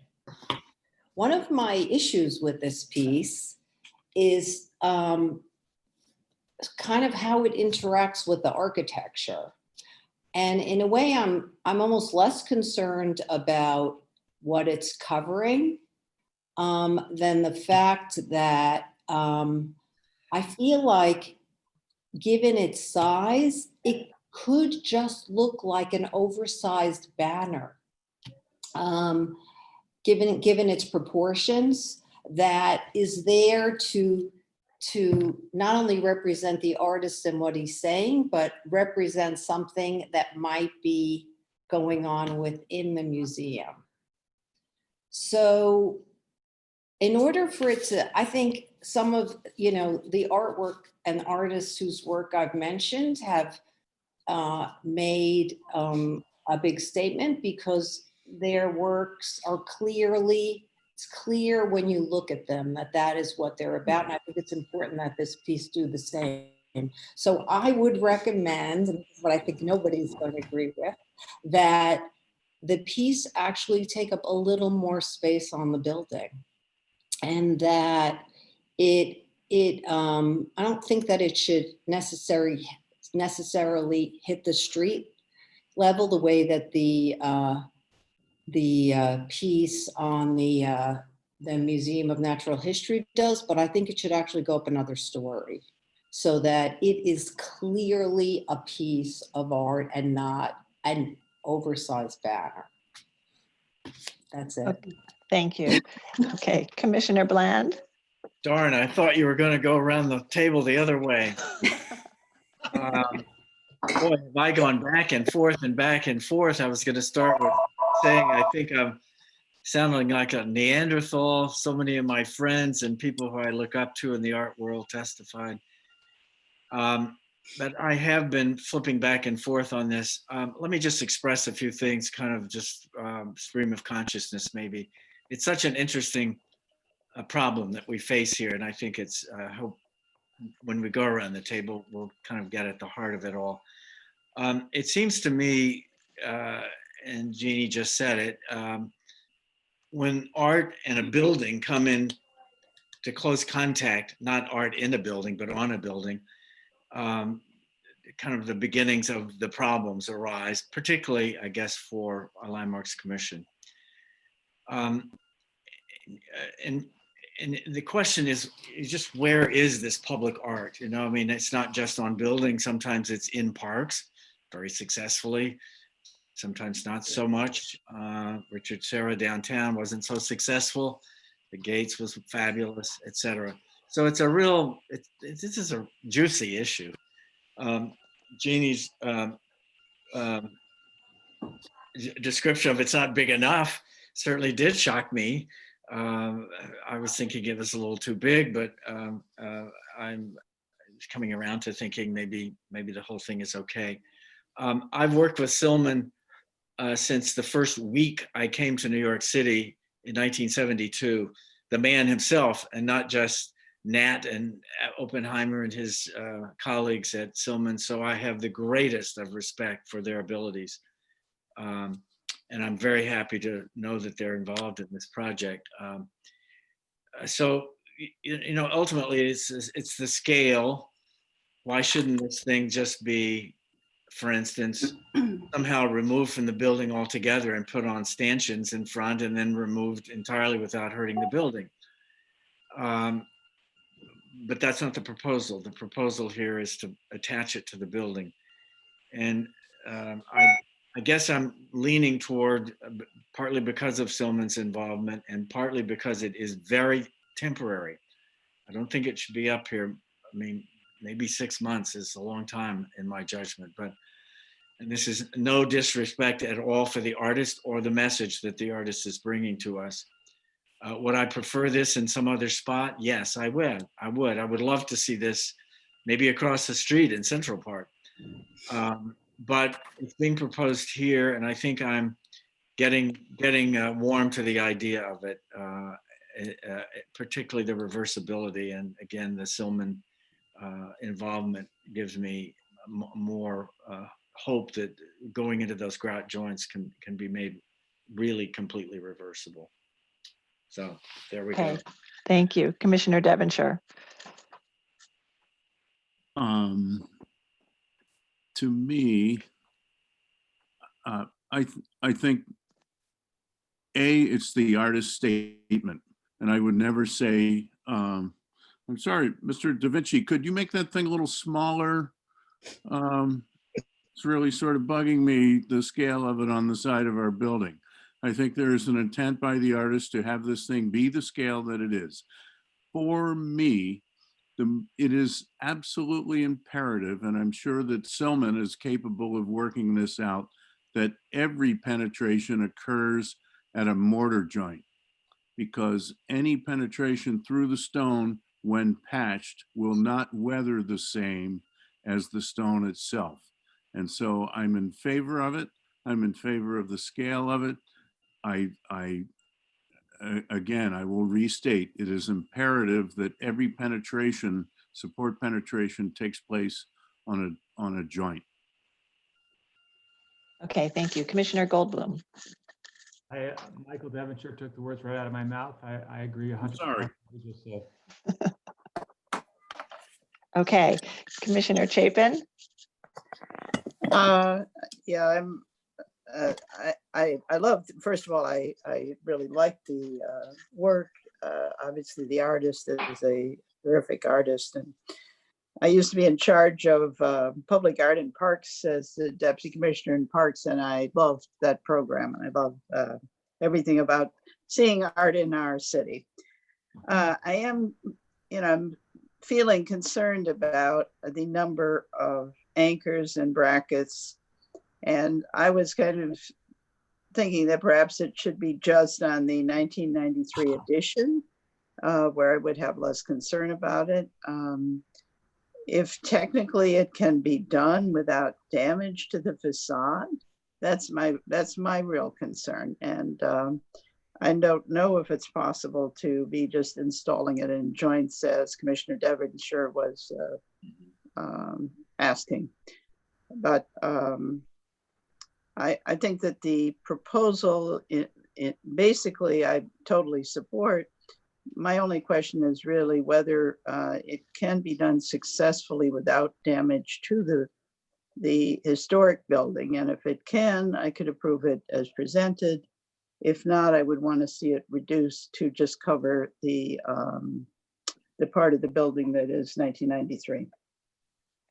One of my issues with this piece is kind of how it interacts with the architecture. And in a way, I'm almost less concerned about what it's covering than the fact that I feel like, given its size, it could just look like an oversized banner. Given its proportions, that is there to not only represent the artist and what he's saying, but represent something that might be going on within the museum. So in order for it to, I think some of, the artwork and artists whose work I've mentioned have made a big statement because their works are it's clear when you look at them that is what they're about. And I think it's important that this piece do the same. So I would recommend, and this is what I think nobody's going to agree with, that the piece actually take up a little more space on the building. And that I don't think that it should necessarily hit the street level the way that the piece on the Museum of Natural History does, but I think it should actually go up another story so that it is clearly a piece of art and not an oversized banner. That's it. Okay, thank you. Okay, Commissioner Bland. Darn, I thought you were going to go around the table the other way. Boy, have I gone back and forth and back and forth. I was going to start with saying I think I'm sounding like a Neanderthal. So many of my friends and people who I look up to in the art world testified. But I have been flipping back and forth on this. Let me just express a few things, kind of just stream of consciousness maybe. It's such an interesting problem that we face here. And I think it's, I hope when we go around the table, we'll kind of get at the heart of it all. It seems to me, and Jeannie just said it, when art and a building come in to close contact, not art in a building, but on a building, kind of the beginnings of the problems arise, particularly, I guess, for a Landmarks Commission. And the question is just, where is this public art? You know, I mean, it's not just on buildings. Sometimes it's in parks, very successfully. Sometimes not so much. Richard Serra downtown wasn't so successful. The Gates was fabulous, etc. So it's a real, this is a juicy issue. Jeannie's description of it's not big enough certainly did shock me. I was thinking it was a little too big, but I'm coming around to thinking maybe the whole thing is okay. I've worked with Silman since the first week I came to New York City in 1972, the man himself, and not just Nat and Oppenheimer and his colleagues at Silman. So I have the greatest of respect for their abilities. And I'm very happy to know that they're involved in this project. So, you know, ultimately it's the scale. Why shouldn't this thing just be, for instance, somehow removed from the building altogether and put on stanchions in front and then removed entirely without hurting the building? But that's not the proposal. The proposal here is to attach it to the building. And I guess I'm leaning toward, partly because of Silman's involvement and partly because it is very temporary. I don't think it should be up here. I mean, maybe 6 months is a long time in my judgment, but, and this is no disrespect at all for the artist or the message that the artist is bringing to us. Would I prefer this in some other spot? Yes, I would. I would love to see this maybe across the street in Central Park. But it's being proposed here, and I think I'm getting warm to the idea of it, particularly the reversibility. And again, the Silman involvement gives me more hope that going into those grout joints can be made really completely reversible. So there we go. Thank you. Commissioner Devonshire. To me, I think, it's the artist's statement. And I would never say, I'm sorry, Mr. Da Vinci, could you make that thing a little smaller? It's really sort of bugging me, the scale of it on the side of our building. I think there is an intent by the artist to have this thing be the scale that it is. For me, it is absolutely imperative, and I'm sure that Silman is capable of working this out, that every penetration occurs at a mortar joint, because any penetration through the stone when patched will not weather the same as the stone itself. And so I'm in favor of it. I'm in favor of the scale of it. Again, I will restate, it is imperative that every penetration, support penetration, takes place on a joint. Okay, thank you. Commissioner Goldblum. Michael Devonshire took the words right out of my mouth. I agree 100%. Sorry. What you just said. Okay, Commissioner Chapin. Yeah, I love, first of all, I really like the work. Obviously, the artist is a terrific artist. And I used to be in charge of public art in parks as the deputy commissioner in parks, and I loved that program. And I love everything about seeing art in our city. I am, I'm feeling concerned about the number of anchors and brackets. And I was kind of thinking that perhaps it should be just on the 1993 edition, where I would have less concern about it. If technically it can be done without damage to the facade, that's my real concern. And I don't know if it's possible to be just installing it in joints, as Commissioner Devonshire was asking. But I think that the proposal, it basically I totally support. My only question is really whether it can be done successfully without damage to the historic building. And if it can, I could approve it as presented. If not, I would want to see it reduced to just cover the part of the building that is 1993.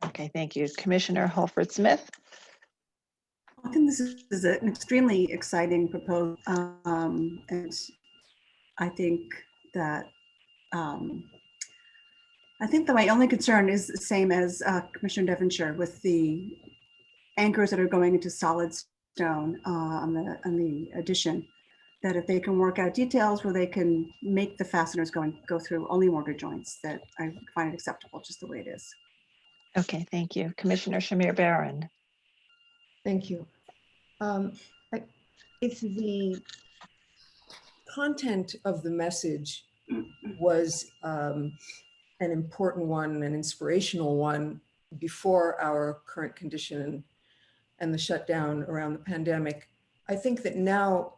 Okay, thank you. Commissioner Holford Smith. I think this is an extremely exciting proposal, and I think that my only concern is the same as Commissioner Devonshire with the anchors that are going into solid stone on the addition. That if they can work out details where they can make the fasteners go through only mortar joints, that I find it acceptable just the way it is. Okay, thank you. Commissioner Shamir Baran. Thank you. If the content of the message was an important one, an inspirational one before our current condition and the shutdown around the pandemic, I think that now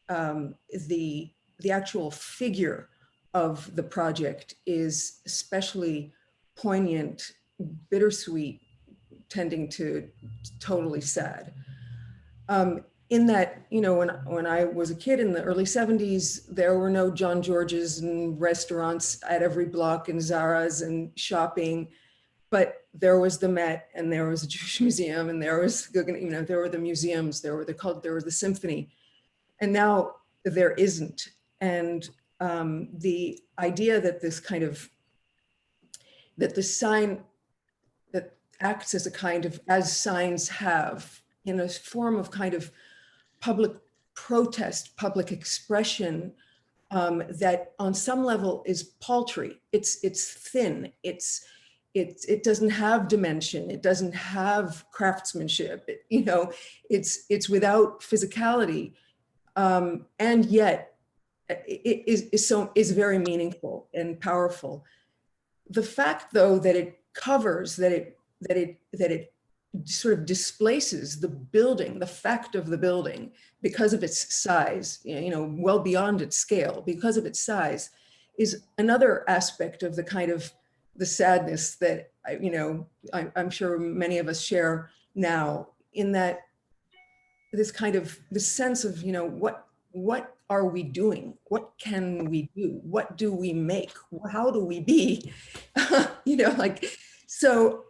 the actual figure of the project is especially poignant, bittersweet, tending to totally sad. In that, you know, when I was a kid in the early 70s, there were no John George's and restaurants at every block and Zara's and shopping, but there was the Met and there was a Jewish Museum and there was, you know, there were the museums, there were the symphony, and now there isn't. And the idea that this kind of, that the sign that acts as a kind of, as signs have, in a form of kind of public protest, public expression, that on some level is paltry. It's thin. It doesn't have dimension. It doesn't have craftsmanship. You know, it's without physicality, and yet it is very meaningful and powerful. The fact, though, that it covers, that it sort of displaces the building, the fact of the building, because of its size, you know, well beyond its scale, because of its size, is another aspect of the kind of the sadness that, you know, I'm sure many of us share now, in that this kind of, this sense of, you know, what are we doing? What can we do? What do we make? How do we be? You know, like, so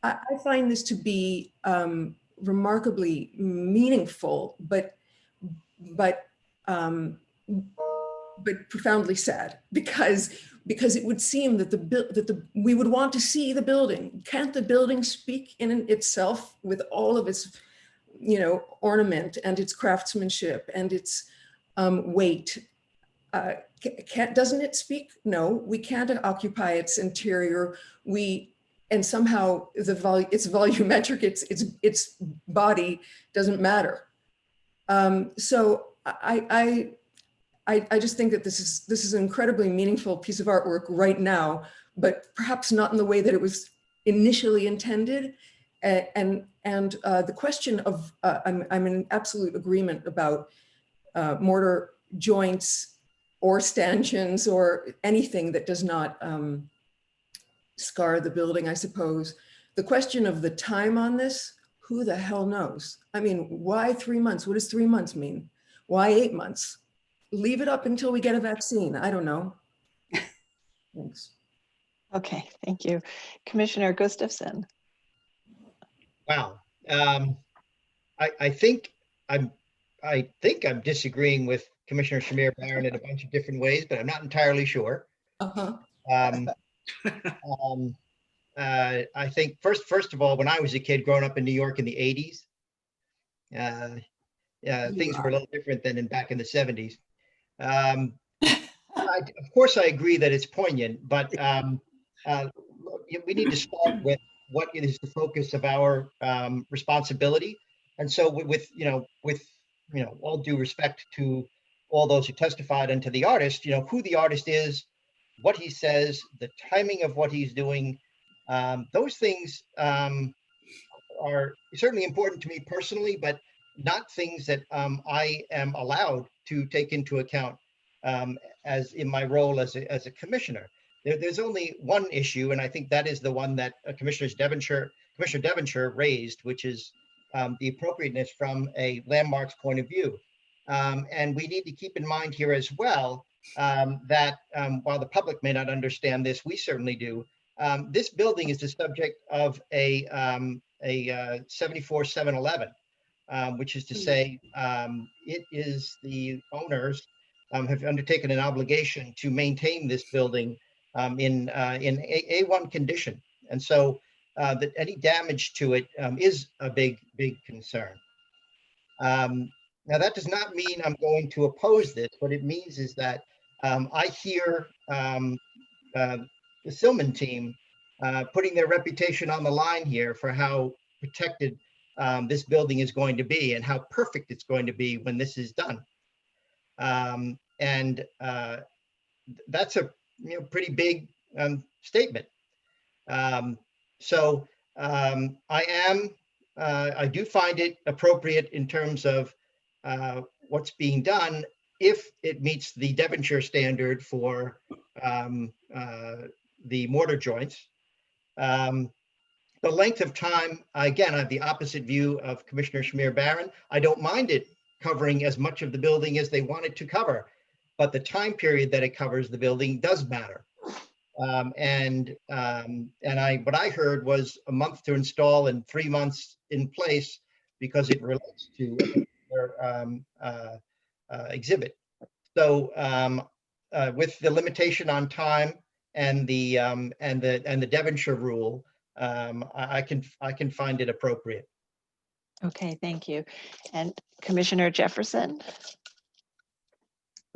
I find this to be remarkably meaningful, but profoundly sad, because it would seem that we would want to see the building. Can't the building speak in itself with all of its, you know, ornament and its craftsmanship and its weight? Doesn't it speak? No, we can't occupy its interior. And somehow it's volumetric, its body doesn't matter. So I just think that this is an incredibly meaningful piece of artwork right now, but perhaps not in the way that it was initially intended. And the question of, I'm in absolute agreement about mortar joints or stanchions or anything that does not scar the building, I suppose. The question of the time on this, who the hell knows? I mean, why 3 months? What does 3 months mean? Why 8 months? Leave it up until we get a vaccine. I don't know. Thanks. Okay, thank you. Commissioner Gustafson. Wow. I think I'm disagreeing with Commissioner Shamir Baran in a bunch of different ways, but I'm not entirely sure. I think first of all, when I was a kid growing up in New York in the 80s, things were a little different than back in the 70s. Of course, I agree that it's poignant, but we need to start with what is the focus of our responsibility. And so, with all due respect to all those who testified and to the artist, you know, who the artist is, what he says, the timing of what he's doing, those things are certainly important to me personally, but not things that I am allowed to take into account as in my role as a commissioner. There's only one issue, and I think that is the one that Commissioner Devonshire raised, which is the appropriateness from a landmarks point of view. And we need to keep in mind here as well that while the public may not understand this, we certainly do. This building is the subject of a 74-711, which is to say it is the owners have undertaken an obligation to maintain this building in A1 condition. And so that any damage to it is a big concern. Now, that does not mean I'm going to oppose this. What it means is that I hear the Silman team putting their reputation on the line here for how protected this building is going to be and how perfect it's going to be when this is done. And that's a pretty big statement. So I do find it appropriate in terms of what's being done if it meets the Devonshire standard for the mortar joints. The length of time, again, I have the opposite view of Commissioner Schmier-Barron. I don't mind it covering as much of the building as they want it to cover, but the time period that it covers the building does matter. What I heard was a month to install and 3 months in place because it relates to their exhibit. So with the limitation on time and the Devonshire rule, I can find it appropriate. Okay, thank you. And Commissioner Jefferson?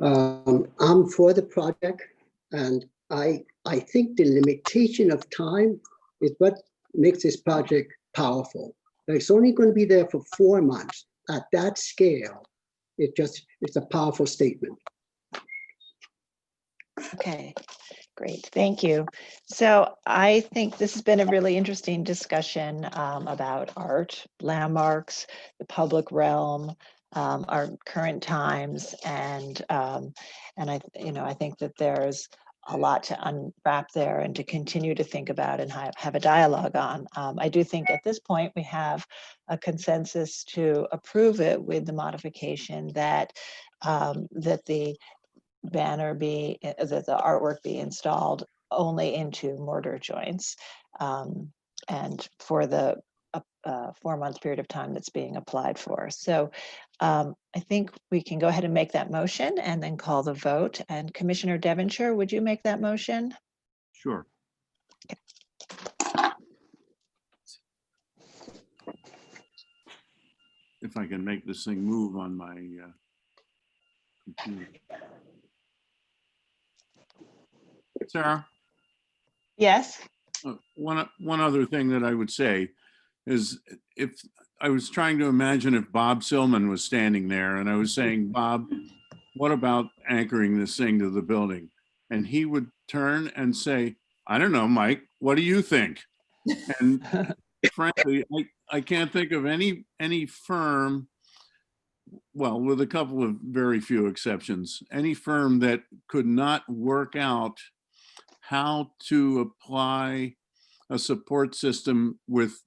I'm for the project, and I think the limitation of time is what makes this project powerful. It's only going to be there for 4 months. At that scale, it's a powerful statement. Okay, great, thank you. So I think this has been a really interesting discussion about art, landmarks, the public realm, our current times, and I think that there's a lot to unwrap there and to continue to think about and have a dialogue on. I do think at this point we have a consensus to approve it with the modification that the banner that the artwork be installed only into mortar joints and for the 4-month period of time that's being applied for. So I think we can go ahead and make that motion and then call the vote. And Commissioner Devonshire, would you make that motion? Sure. If I can make this thing move on my computer. Sarah? Yes. One other thing that I would say is if I was trying to imagine if Bob Silman was standing there and I was saying, Bob, what about anchoring this thing to the building? And he would turn and say, I don't know, Mike, what do you think? And frankly, I can't think of any firm, well, with a couple of very few exceptions, any firm that could not work out how to apply a support system with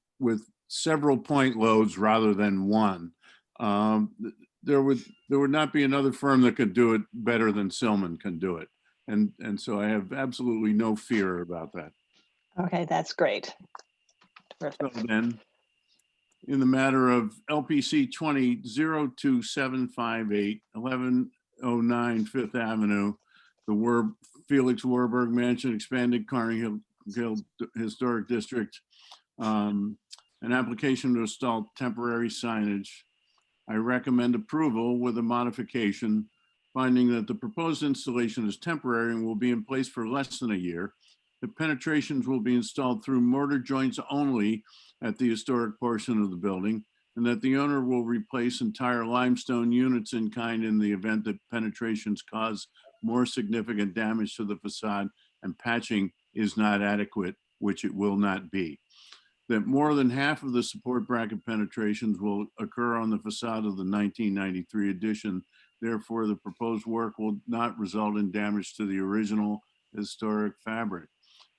several point loads rather than one. There would not be another firm that could do it better than Silman can do it. And so I have absolutely no fear about that. Okay, that's great. So then, in the matter of LPC 20-02758, 1109 Fifth Avenue, the Felix Warburg Mansion expanded Carnegie Hill Historic District, an application to install temporary signage. I recommend approval with a modification, finding that the proposed installation is temporary and will be in place for less than a year. The penetrations will be installed through mortar joints only at the historic portion of the building, and that the owner will replace entire limestone units in kind in the event that penetrations cause more significant damage to the facade and patching is not adequate, which it will not be. that more than half of the support bracket penetrations will occur on the facade of the 1993 addition. Therefore, the proposed work will not result in damage to the original historic fabric.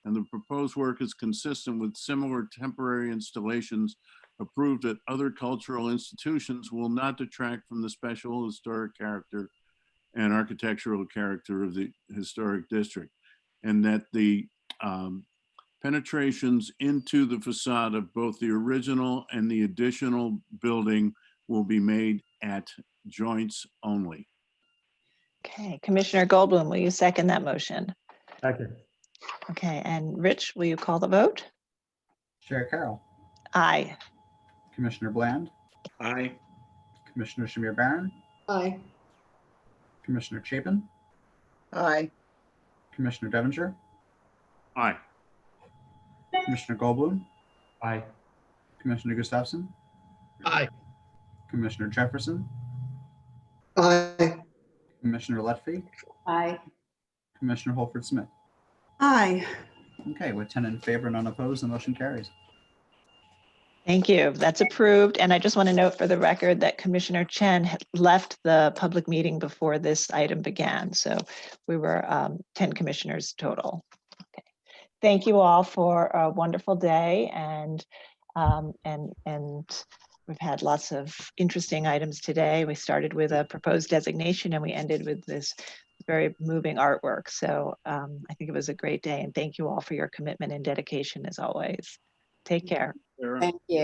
And the proposed work is consistent with similar temporary installations approved at other cultural institutions, will not detract from the special historic character and architectural character of the historic district. And that the penetrations into the facade of both the original and the additional building will be made at joints only. Okay, Commissioner Goldblum, will you second that motion? Second. Okay, and Rich, will you call the vote? Chair Carroll, Aye. Commissioner Bland, Aye. Commissioner Shamir Barron, Aye. Commissioner Chapin, Aye. Commissioner Devonshire, Aye. Commissioner Goldblum, Aye. Commissioner Gustafson, Aye. Commissioner Jefferson, Aye. Commissioner Lutfi, Aye. Commissioner Holford Smith. Aye. Okay, with 10 in favor, none opposed, the motion carries. Thank you. That's approved. And I just want to note for the record that Commissioner Chen had left the public meeting before this item began. So we were 10 commissioners total. Okay. Thank you all for a wonderful day, and we've had lots of interesting items today. We started with a proposed designation and we ended with this very moving artwork. So I think it was a great day, and thank you all for your commitment and dedication as always. Take care. Thank you.